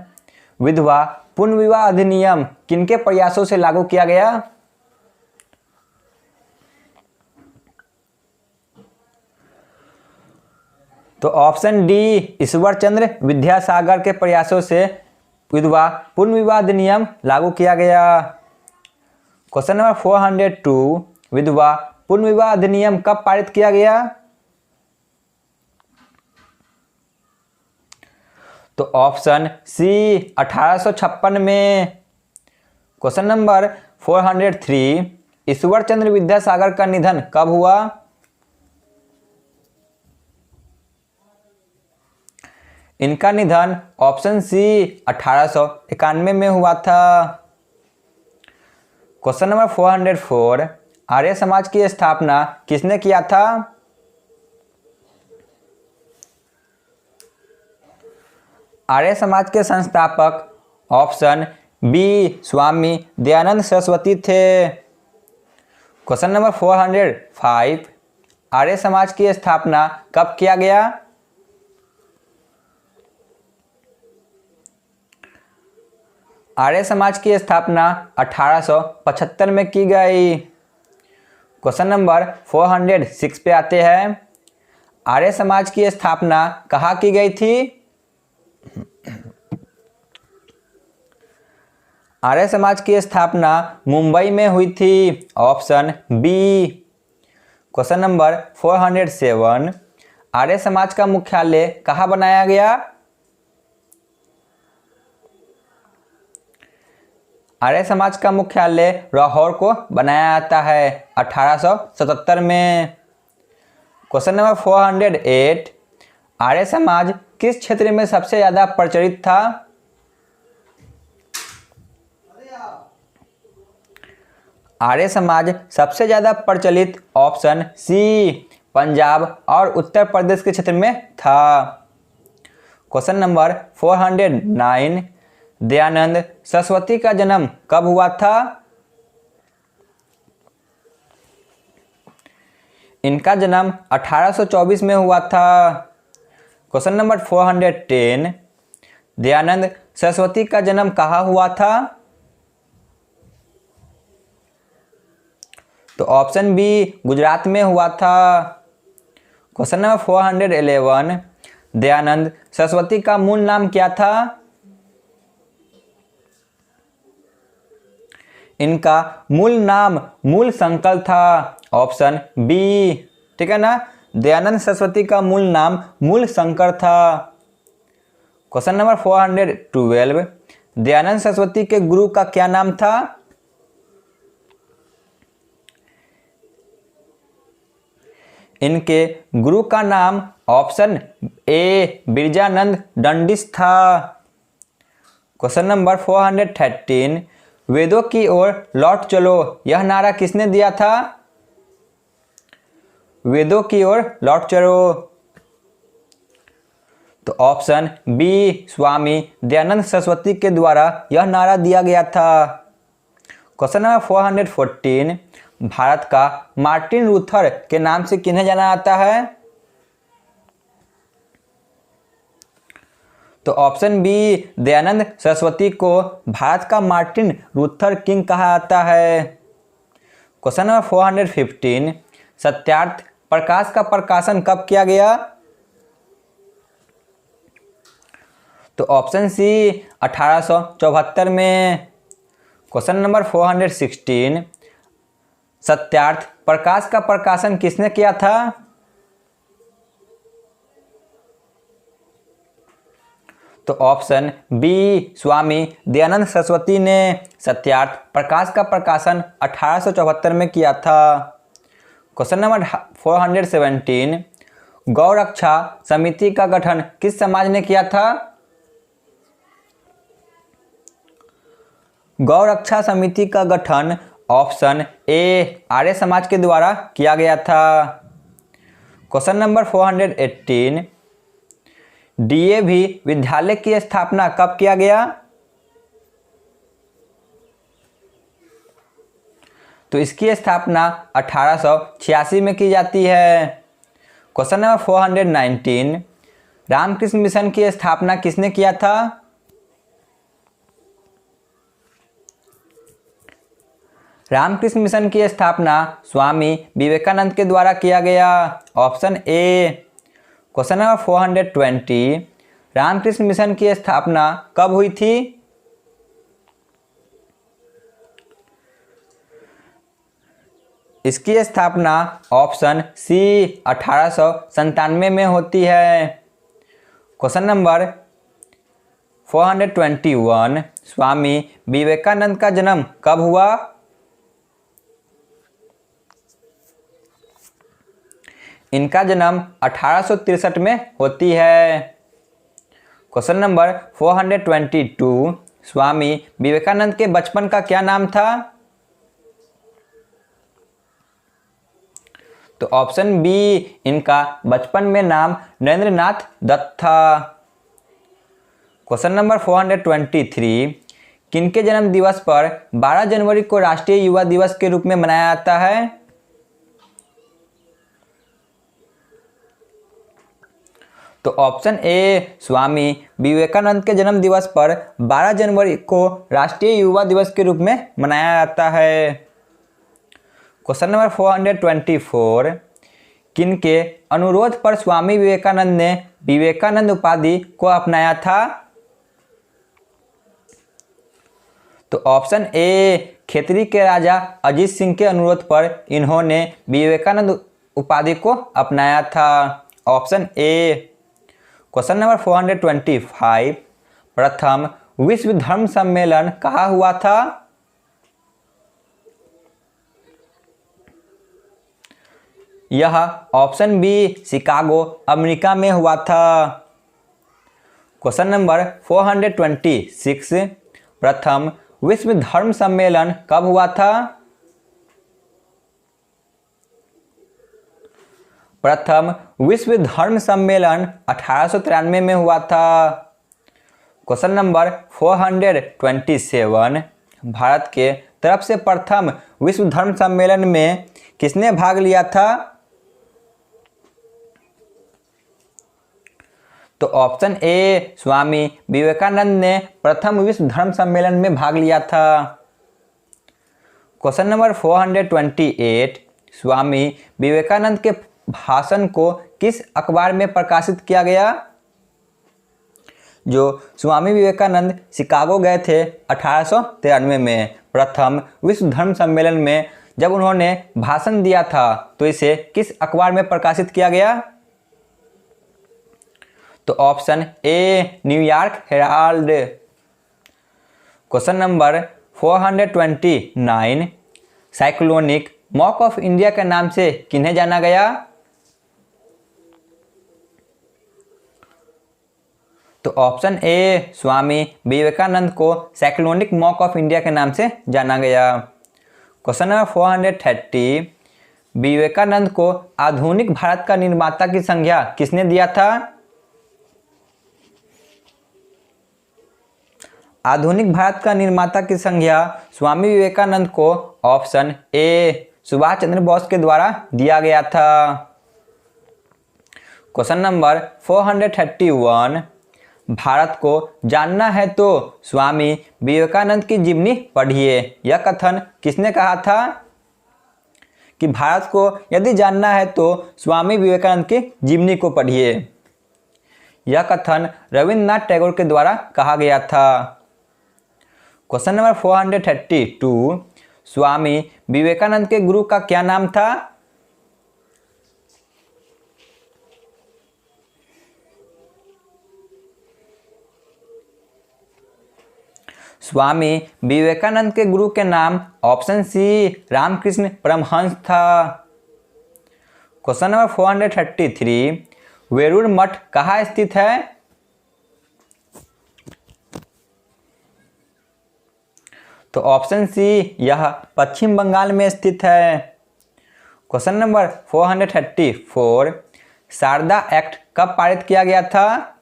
विधवा पुनर्विवाह अधिनियम किनके प्रयासों से लागू किया गया? तो ऑप्शन डी, ईश्वर चंद्र विद्यासागर के प्रयासों से विधवा पुनर्विवाह अधिनियम लागू किया गया। क्वेश्चन नंबर 402, विधवा पुनर्विवाह अधिनियम कब पारित किया गया? तो ऑप्शन सी 1856 में। क्वेश्चन नंबर 403, ईश्वर चंद्र विद्यासागर का निधन कब हुआ? इनका निधन ऑप्शन सी 1891 में हुआ था। क्वेश्चन नंबर 404, आर्य समाज की स्थापना किसने किया था? आर्य समाज के संस्थापक ऑप्शन बी, स्वामी दयानंद सरस्वती थे। क्वेश्चन नंबर 405, आर्य समाज की स्थापना कब किया गया? आर्य समाज की स्थापना 1875 में की गई। क्वेश्चन नंबर 406 पे आते हैं, आर्य समाज की स्थापना कहाँ की गई थी? आर्य समाज की स्थापना मुंबई में हुई थी। Option B. Question number 407, Arya Samaj का मुख्यालय कहाँ बनाया गया? आर्य समाज का मुख्यालय लाहौर को बनाया जाता है 1877 में। क्वेश्चन नंबर 408, आर्य समाज किस क्षेत्र में सबसे ज्यादा प्रचलित था? आर्य समाज सबसे ज्यादा प्रचलित ऑप्शन सी पंजाब और उत्तर प्रदेश के क्षेत्र में था। क्वेश्चन नंबर 409, दयानंद सरस्वती का जन्म कब हुआ था? इनका जन्म 1824 में हुआ था। क्वेश्चन नंबर 410, दयानंद सरस्वती का जन्म कहाँ हुआ था? तो ऑप्शन बी गुजरात में हुआ था। क्वेश्चन नंबर 411, दयानंद सरस्वती का मूल नाम क्या था? इनका मूल नाम मूलशंकर था। ऑप्शन बी, ठीक है ना, दयानंद सरस्वती का मूल नाम मूलशंकर था। क्वेश्चन नंबर 412, दयानंद सरस्वती के गुरु का क्या नाम था? इनके गुरु का नाम ऑप्शन ए बिरजानंद दंडिस था। क्वेश्चन नंबर 413, वेदों की ओर लौट चलो यह नारा किसने दिया था? वेदों की ओर लौट चलो। तो ऑप्शन बी स्वामी दयानंद सरस्वती के द्वारा यह नारा दिया गया था। क्वेश्चन नंबर 414, भारत का मार्टिन लूथर के नाम से किन्हें जाना जाता है? तो ऑप्शन बी दयानंद सरस्वती को भारत का मार्टिन लूथर किंग कहा जाता है। क्वेश्चन नंबर 415, सत्यार्थ प्रकाश का प्रकाशन कब किया गया? तो ऑप्शन सी 1874 में। क्वेश्चन नंबर 416, सत्यार्थ प्रकाश का प्रकाशन किसने किया था? तो ऑप्शन बी स्वामी दयानंद सरस्वती ने सत्यार्थ प्रकाश का प्रकाशन 1874 में किया था। क्वेश्चन नंबर 417, गौ रक्षा समिति का गठन किस समाज ने किया था? गौ रक्षा समिति का गठन ऑप्शन ए आर्य समाज के द्वारा किया गया था। क्वेश्चन नंबर 418, डीएवी विद्यालय की स्थापना कब किया गया? तो इसकी स्थापना 1886 में की जाती है। क्वेश्चन नंबर 419, रामकृष्ण मिशन की स्थापना किसने किया था? रामकृष्ण मिशन की स्थापना स्वामी विवेकानंद के द्वारा किया गया। Option A. Question number 420, Ramakrishna Mission की स्थापना कब हुई थी? इसकी स्थापना ऑप्शन सी 1897 में होती है। क्वेश्चन नंबर 421, स्वामी विवेकानंद का जन्म कब हुआ? इनका जन्म 1863 में होती है। क्वेश्चन नंबर 422, स्वामी विवेकानंद के बचपन का क्या नाम था? तो ऑप्शन बी इनका बचपन में नाम नरेंद्रनाथ दत्त था। क्वेश्चन नंबर 423, किनके जन्म दिवस पर 12 जनवरी को राष्ट्रीय युवा दिवस के रूप में मनाया जाता है? तो ऑप्शन ए स्वामी विवेकानंद के जन्म दिवस पर 12 जनवरी को राष्ट्रीय युवा दिवस के रूप में मनाया जाता है। क्वेश्चन नंबर 424, किनके अनुरोध पर स्वामी विवेकानंद ने विवेकानंद उपाधि को अपनाया था? तो ऑप्शन ए खेतरी के राजा अजीत सिंह के अनुरोध पर इन्होंने विवेकानंद उपाधि को अपनाया था। Option A. क्वेश्चन नंबर 425, प्रथम विश्व धर्म सम्मेलन कहाँ हुआ था? यह ऑप्शन बी शिकागो अमेरिका में हुआ था। क्वेश्चन नंबर 426, प्रथम विश्व धर्म सम्मेलन कब हुआ था? प्रथम विश्व धर्म सम्मेलन 1893 में हुआ था। क्वेश्चन नंबर 427, भारत के तरफ से प्रथम विश्व धर्म सम्मेलन में किसने भाग लिया था? तो ऑप्शन ए स्वामी विवेकानंद ने प्रथम विश्व धर्म सम्मेलन में भाग लिया था। क्वेश्चन नंबर 428, स्वामी विवेकानंद के भाषण को किस अखबार में प्रकाशित किया गया? जो स्वामी विवेकानंद शिकागो गए थे 1893 में प्रथम विश्व धर्म सम्मेलन में जब उन्होंने भाषण दिया था तो इसे किस अखबार में प्रकाशित किया गया? तो option A New York Herald. Question number 429, cyclonic mock of India के नाम से किन्हें जाना गया? तो ऑप्शन ए स्वामी विवेकानंद को साइक्लोनिक मॉक ऑफ इंडिया के नाम से जाना गया। क्वेश्चन नंबर 430, विवेकानंद को आधुनिक भारत का निर्माता की संज्ञा किसने दिया था? आधुनिक भारत का निर्माता की संज्ञा स्वामी विवेकानंद को ऑप्शन ए सुभाष चंद्र बोस के द्वारा दिया गया था। क्वेश्चन नंबर 431, भारत को जानना है तो स्वामी विवेकानंद की जीवनी पढ़िए, यह कथन किसने कहा था? कि भारत को यदि जानना है तो स्वामी विवेकानंद की जीवनी को पढ़िए। यह कथन रविन्द्रनाथ टैगोर के द्वारा कहा गया था। क्वेश्चन नंबर 432, स्वामी विवेकानंद के गुरु का क्या नाम था? स्वामी विवेकानंद के गुरु के नाम ऑप्शन सी रामकृष्ण परमहंस था। क्वेश्चन नंबर 433, वेरूर मठ कहाँ स्थित है? तो ऑप्शन सी यह पश्चिम बंगाल में स्थित है। क्वेश्चन नंबर 434, शारदा एक्ट कब पारित किया गया था?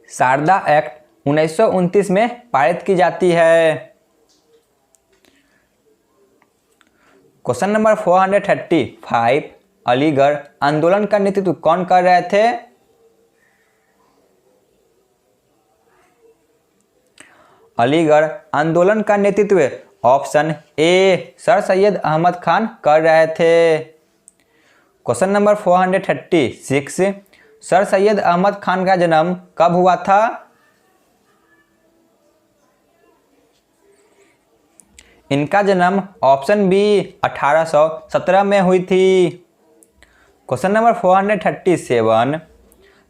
शारदा एक्ट 1929 में पारित की जाती है। क्वेश्चन नंबर 435, अलीगढ़ आंदोलन का नेतृत्व कौन कर रहे थे? अलीगढ़ आंदोलन का नेतृत्व option A sir Syed Ahmad Khan कर रहे थे। Question number 436, sir Syed Ahmad Khan का जन्म कब हुआ था? इनका जन्म ऑप्शन बी 1817 में हुई थी। Question number 437,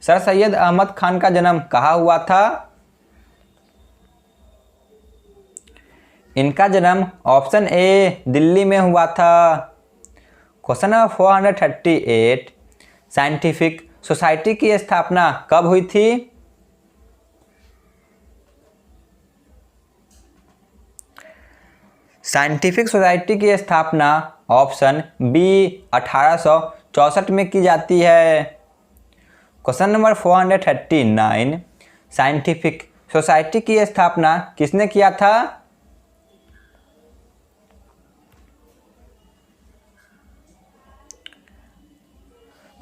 sir Syed Ahmad Khan का जन्म कहाँ हुआ था? इनका जन्म ऑप्शन ए दिल्ली में हुआ था। क्वेश्चन नंबर 438, साइंटिफिक सोसाइटी की स्थापना कब हुई थी? साइंटिफिक सोसाइटी की स्थापना ऑप्शन बी 1864 में की जाती है। क्वेश्चन नंबर 439, साइंटिफिक सोसाइटी की स्थापना किसने किया था?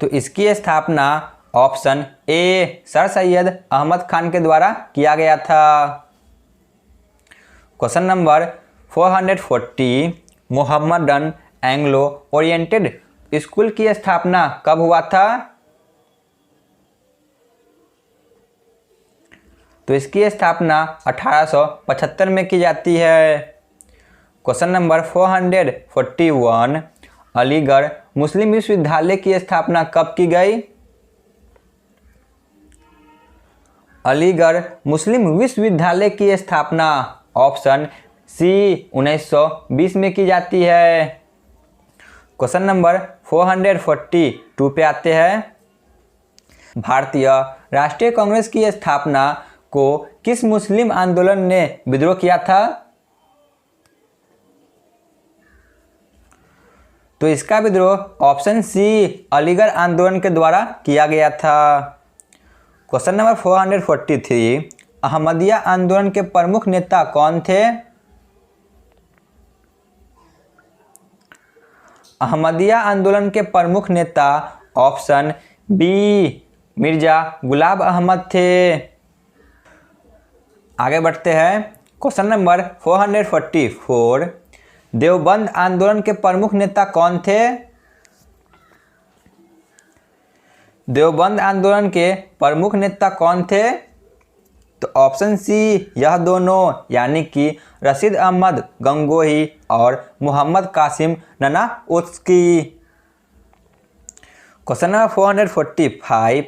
तो इसकी स्थापना option A sir Syed Ahmad Khan के द्वारा किया गया था। Question number 440, Mohammedan Anglo Oriented School की स्थापना कब हुआ था? तो इसकी स्थापना 1875 में की जाती है। क्वेश्चन नंबर 441, अलीगढ़ मुस्लिम विश्वविद्यालय की स्थापना कब की गई? अलीगढ़ मुस्लिम विश्वविद्यालय की स्थापना ऑप्शन सी 1920 में की जाती है। क्वेश्चन नंबर 442 पे आते हैं। भारतीय राष्ट्रीय कांग्रेस की स्थापना को किस मुस्लिम आंदोलन ने विद्रोह किया था? तो इसका विद्रोह ऑप्शन सी अलीगढ़ आंदोलन के द्वारा किया गया था। क्वेश्चन नंबर 443, अहमदिया आंदोलन के प्रमुख नेता कौन थे? अहमदिया आंदोलन के प्रमुख नेता ऑप्शन बी मिर्जा गुलाब अहमद थे। आगे बढ़ते हैं। क्वेश्चन नंबर 444, देवबंद आंदोलन के प्रमुख नेता कौन थे? देवबंद आंदोलन के प्रमुख नेता कौन थे? तो ऑप्शन सी यह दोनों, यानी कि रशीद अहमद गंगोही और मोहम्मद कासिम ननाउत्की। क्वेश्चन नंबर 445,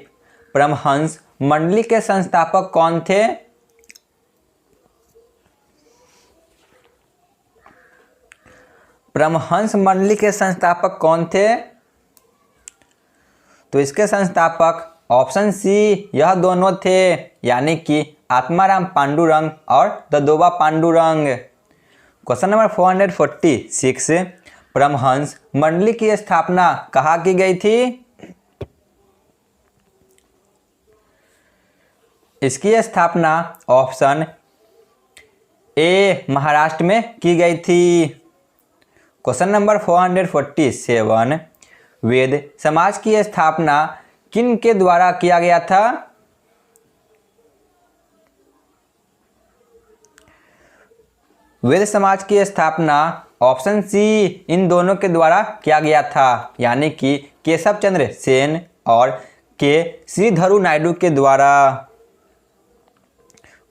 परमहंस मंडली के संस्थापक कौन थे? परमहंस मंडली के संस्थापक कौन थे? तो इसके संस्थापक ऑप्शन सी यह दोनों थे, यानी कि आत्माराम पांडुरंग और ददोबा पांडुरंग। क्वेश्चन नंबर 446, परमहंस मंडली की स्थापना कहाँ की गई थी? इसकी स्थापना ऑप्शन ए महाराष्ट्र में की गई थी। क्वेश्चन नंबर 447, वेद समाज की स्थापना किन के द्वारा किया गया था? वेद समाज की स्थापना ऑप्शन सी इन दोनों के द्वारा किया गया था, यानी कि केशव चंद्र सेन और के श्रीधरु नायडू के द्वारा।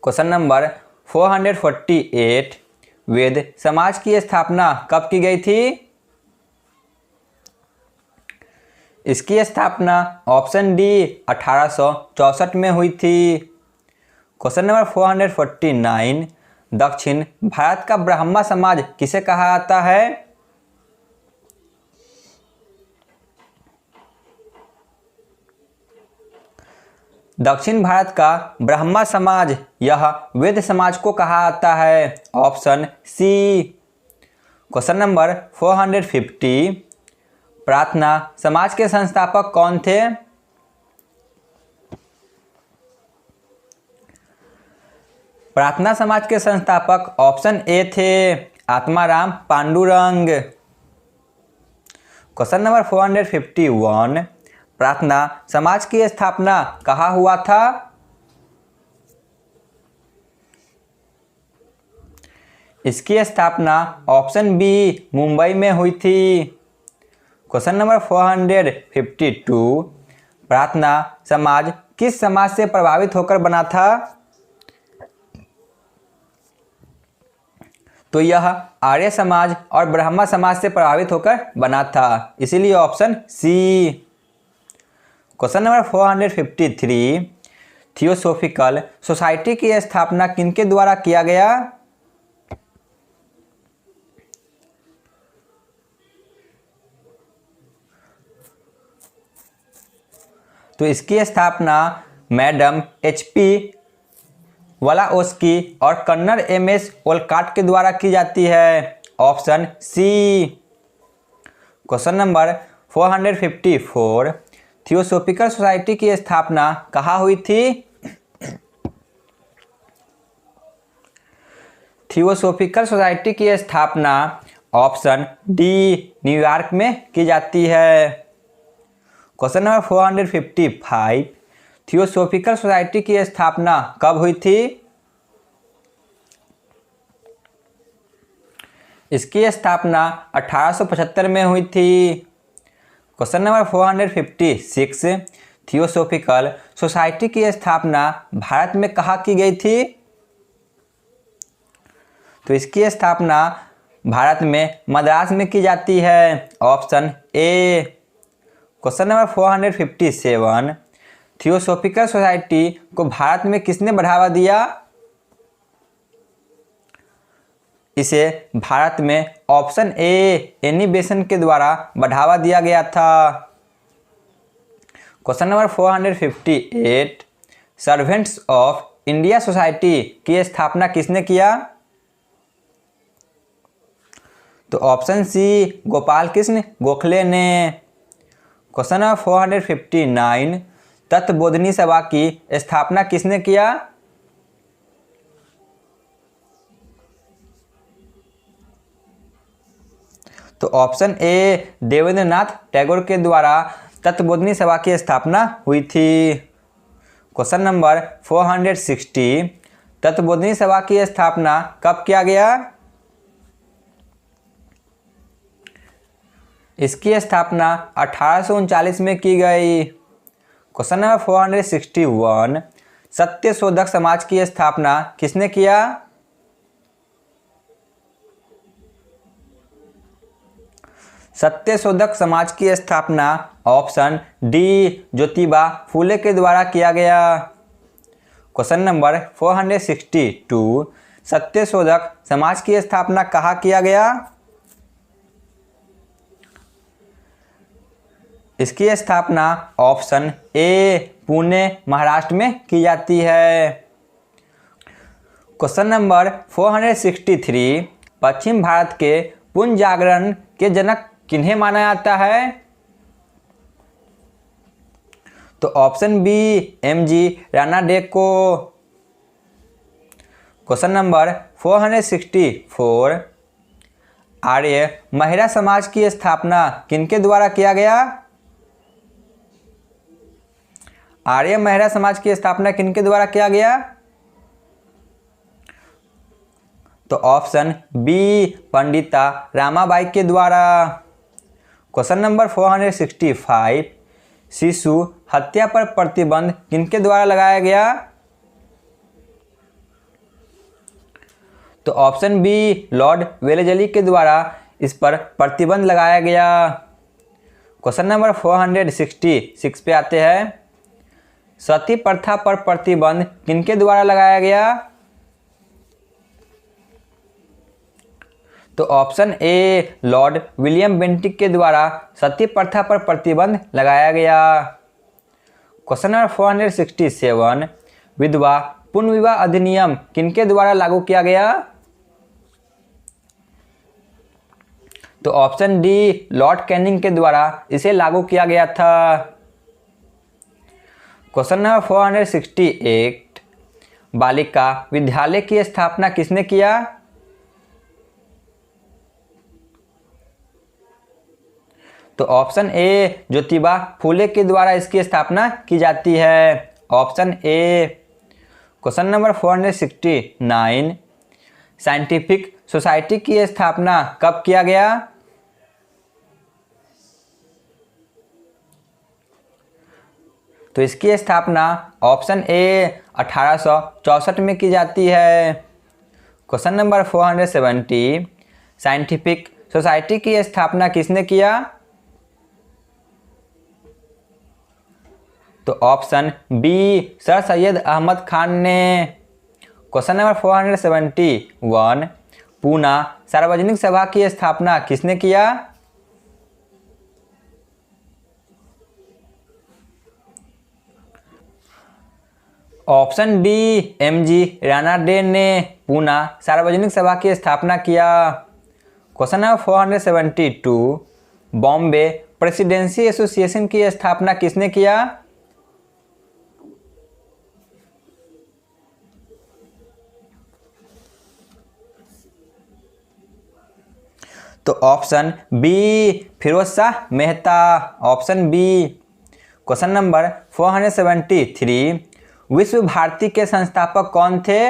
क्वेश्चन नंबर 448, वेद समाज की स्थापना कब की गई थी? इसकी स्थापना ऑप्शन डी 1864 में हुई थी। क्वेश्चन नंबर 449, दक्षिण भारत का ब्राह्मण समाज किसे कहा जाता है? दक्षिण भारत का ब्राह्मण समाज यह वेद समाज को कहा जाता है। Option C. क्वेश्चन नंबर 450, प्रार्थना समाज के संस्थापक कौन थे? प्रार्थना समाज के संस्थापक ऑप्शन ए थे आत्माराम पांडुरंग। क्वेश्चन नंबर 451, प्रार्थना समाज की स्थापना कहाँ हुआ था? इसकी स्थापना ऑप्शन बी मुंबई में हुई थी। क्वेश्चन नंबर 452, प्रार्थना समाज किस समाज से प्रभावित होकर बना था? तो यह आर्य समाज और ब्राह्मण समाज से प्रभावित होकर बना था, इसीलिए option C. Question number 453, Theosophical Society की स्थापना किनके द्वारा किया गया? तो इसकी स्थापना मैडम HP वलाओस्की और कर्नल MS ओलकाट के द्वारा की जाती है। Option C. Question number 454, Theosophical Society की स्थापना कहाँ हुई थी? थियोसॉफिकल सोसाइटी की स्थापना ऑप्शन डी न्यूयॉर्क में की जाती है। क्वेश्चन नंबर 455, थियोसॉफिकल सोसाइटी की स्थापना कब हुई थी? इसकी स्थापना 1875 में हुई थी। क्वेश्चन नंबर 456, थियोसॉफिकल सोसाइटी की स्थापना भारत में कहाँ की गई थी? तो इसकी स्थापना भारत में मद्रास में की जाती है। Option A. Question number 457, theosophical society को भारत में किसने बढ़ावा दिया? इसे भारत में ऑप्शन ए एनी बेसेंट के द्वारा बढ़ावा दिया गया था। Question number 458, servants of India society की स्थापना किसने किया? तो ऑप्शन सी गोपाल कृष्ण गोखले ने। क्वेश्चन नंबर 459, तत्वबोधिनी सभा की स्थापना किसने किया? तो ऑप्शन ए देवेंद्रनाथ टैगोर के द्वारा तत्वबोधिनी सभा की स्थापना हुई थी। क्वेश्चन नंबर 460, तत्वबोधिनी सभा की स्थापना कब किया गया? इसकी स्थापना 1839 में की गई। क्वेश्चन नंबर 461, सत्यशोधक समाज की स्थापना किसने किया? सत्यशोधक समाज की स्थापना ऑप्शन डी ज्योतिबा फूले के द्वारा किया गया। क्वेश्चन नंबर 462, सत्यशोधक समाज की स्थापना कहाँ किया गया? इसकी स्थापना ऑप्शन ए पुणे महाराष्ट्र में की जाती है। क्वेश्चन नंबर 463, पश्चिम भारत के पुनर्जागरण के जनक किन्हें माना जाता है? तो option B M G. Ranade को। क्वेश्चन नंबर 464, आर्य महिला समाज की स्थापना किनके द्वारा किया गया? आर्य महिला समाज की स्थापना किनके द्वारा किया गया? तो ऑप्शन बी पंडिता रामाबाई के द्वारा। क्वेश्चन नंबर 465, शिशु हत्या पर प्रतिबंध किनके द्वारा लगाया गया? तो ऑप्शन बी लॉर्ड वेलेजली के द्वारा इस पर प्रतिबंध लगाया गया। क्वेश्चन नंबर 466 पे आते हैं, सती प्रथा पर प्रतिबंध किनके द्वारा लगाया गया? तो ऑप्शन ए लॉर्ड विलियम बेंटिक के द्वारा सती प्रथा पर प्रतिबंध लगाया गया। क्वेश्चन नंबर 467, विधवा पुनर्विवाह अधिनियम किनके द्वारा लागू किया गया? तो ऑप्शन डी लॉर्ड कैनिंग के द्वारा इसे लागू किया गया था। क्वेश्चन नंबर 468, बालिका विद्यालय की स्थापना किसने किया? तो ऑप्शन ए ज्योतिबा फूले के द्वारा इसकी स्थापना की जाती है। Option A. Question number 469, scientific society की स्थापना कब किया गया? तो इसकी स्थापना ऑप्शन ए 1864 में की जाती है। क्वेश्चन नंबर 470, साइंटिफिक सोसाइटी की स्थापना किसने किया? तो option B sir Syed Ahmad Khan ने। क्वेश्चन नंबर 471, पूना सार्वजनिक सभा की स्थापना किसने किया? Option D M G. Ranade ने पूना सार्वजनिक सभा की स्थापना किया। Question number 472, Bombay presidency association की स्थापना किसने किया? तो option B Firoz Shah Mehta. Option B. Question number 473, Vishwa Bharti के संस्थापक कौन थे?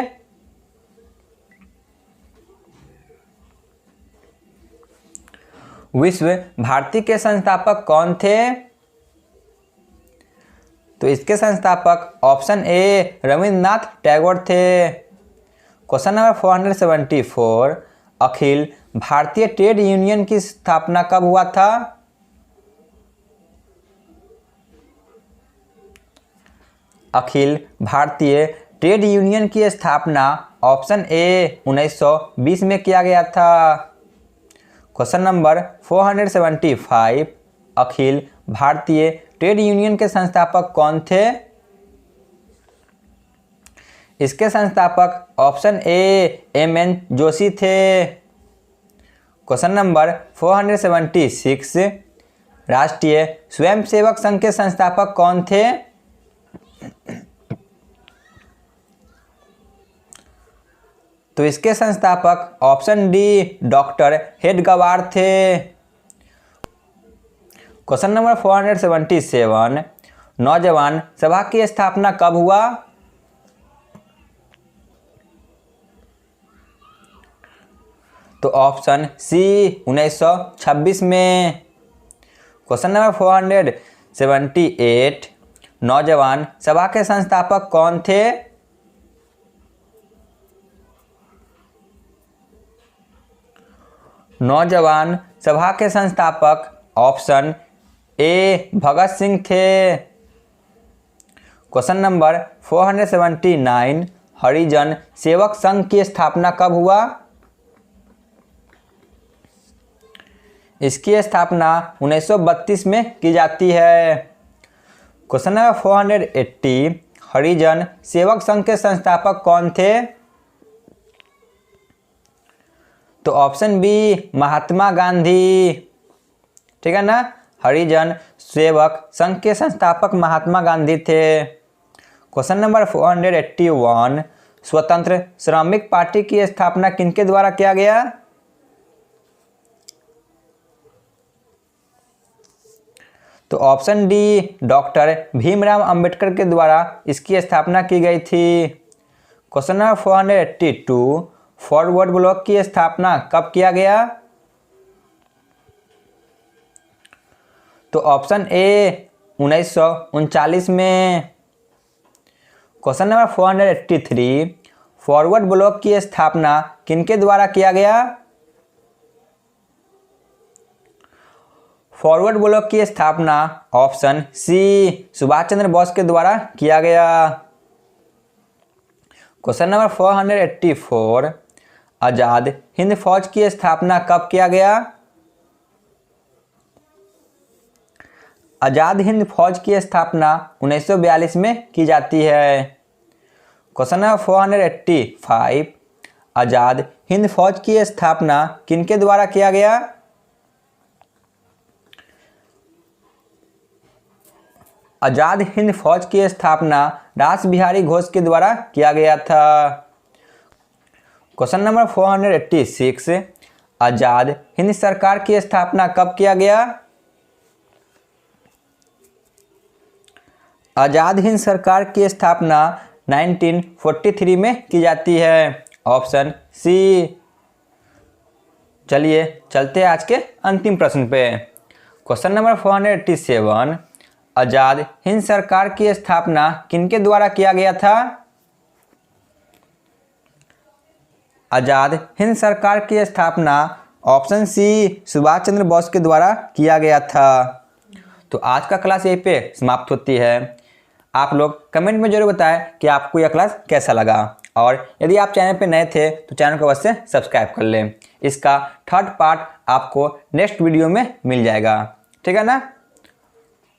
विश्व भारती के संस्थापक कौन थे? तो इसके संस्थापक ऑप्शन ए रविंद्रनाथ टैगोर थे। Question number 474, Akhil Bharatiya trade union की स्थापना कब हुआ था? अखिल भारतीय ट्रेड यूनियन की स्थापना ऑप्शन ए 1920 में किया गया था। Question number 475, Akhil Bharatiya trade union के संस्थापक कौन थे? इसके संस्थापक ऑप्शन ए एम.एन. जोशी थे। क्वेश्चन नंबर 476, राष्ट्रीय स्वयंसेवक संघ के संस्थापक कौन थे? तो इसके संस्थापक ऑप्शन डी डॉक्टर हेडगवार थे। क्वेश्चन नंबर 477, नौजवान सभा की स्थापना कब हुआ? तो ऑप्शन सी 1926 में। क्वेश्चन नंबर 478, नौजवान सभा के संस्थापक कौन थे? नौजवान सभा के संस्थापक ऑप्शन ए भगत सिंह थे। क्वेश्चन नंबर 479, हरिजन सेवक संघ की स्थापना कब हुआ? इसकी स्थापना 1932 में की जाती है। क्वेश्चन नंबर 480, हरिजन सेवक संघ के संस्थापक कौन थे? तो ऑप्शन बी महात्मा गांधी। ठीक है ना, हरिजन सेवक संघ के संस्थापक महात्मा गांधी थे। क्वेश्चन नंबर 481, स्वतंत्र श्रमिक पार्टी की स्थापना किनके द्वारा किया गया? तो option D doctor Bhimrao Ambedkar के द्वारा इसकी स्थापना की गई थी। क्वेश्चन नंबर 482, फॉरवर्ड ब्लॉक की स्थापना कब किया गया? तो ऑप्शन ए 1939 में। क्वेश्चन नंबर 483, फॉरवर्ड ब्लॉक की स्थापना किनके द्वारा किया गया? फॉरवर्ड ब्लॉक की स्थापना ऑप्शन सी सुभाष चंद्र बोस के द्वारा किया गया। क्वेश्चन नंबर 484, आजाद हिंद फौज की स्थापना कब किया गया? आजाद हिंद फौज की स्थापना 1942 में की जाती है। क्वेश्चन नंबर 485, आजाद हिंद फौज की स्थापना किनके द्वारा किया गया? आजाद हिंद फौज की स्थापना रास बिहारी घोष के द्वारा किया गया था। क्वेश्चन नंबर 486, आजाद हिंद सरकार की स्थापना कब किया गया? आजाद हिंद सरकार की स्थापना 1943 में की जाती है। Option C. चलिए चलते हैं आज के अंतिम प्रश्न पे। क्वेश्चन नंबर 487, आजाद हिंद सरकार की स्थापना किनके द्वारा किया गया था? आजाद हिंद सरकार की स्थापना ऑप्शन सी सुभाष चंद्र बोस के द्वारा किया गया था। तो आज का क्लास यहीं पे समाप्त होती है। आप लोग कमेंट में जरूर बताएं कि आपको यह क्लास कैसा लगा, और यदि आप चैनल पे नए थे तो चैनल को अवश्य सब्सक्राइब कर लें। इसका थर्ड पार्ट आपको नेक्स्ट वीडियो में मिल जाएगा। ठीक है ना।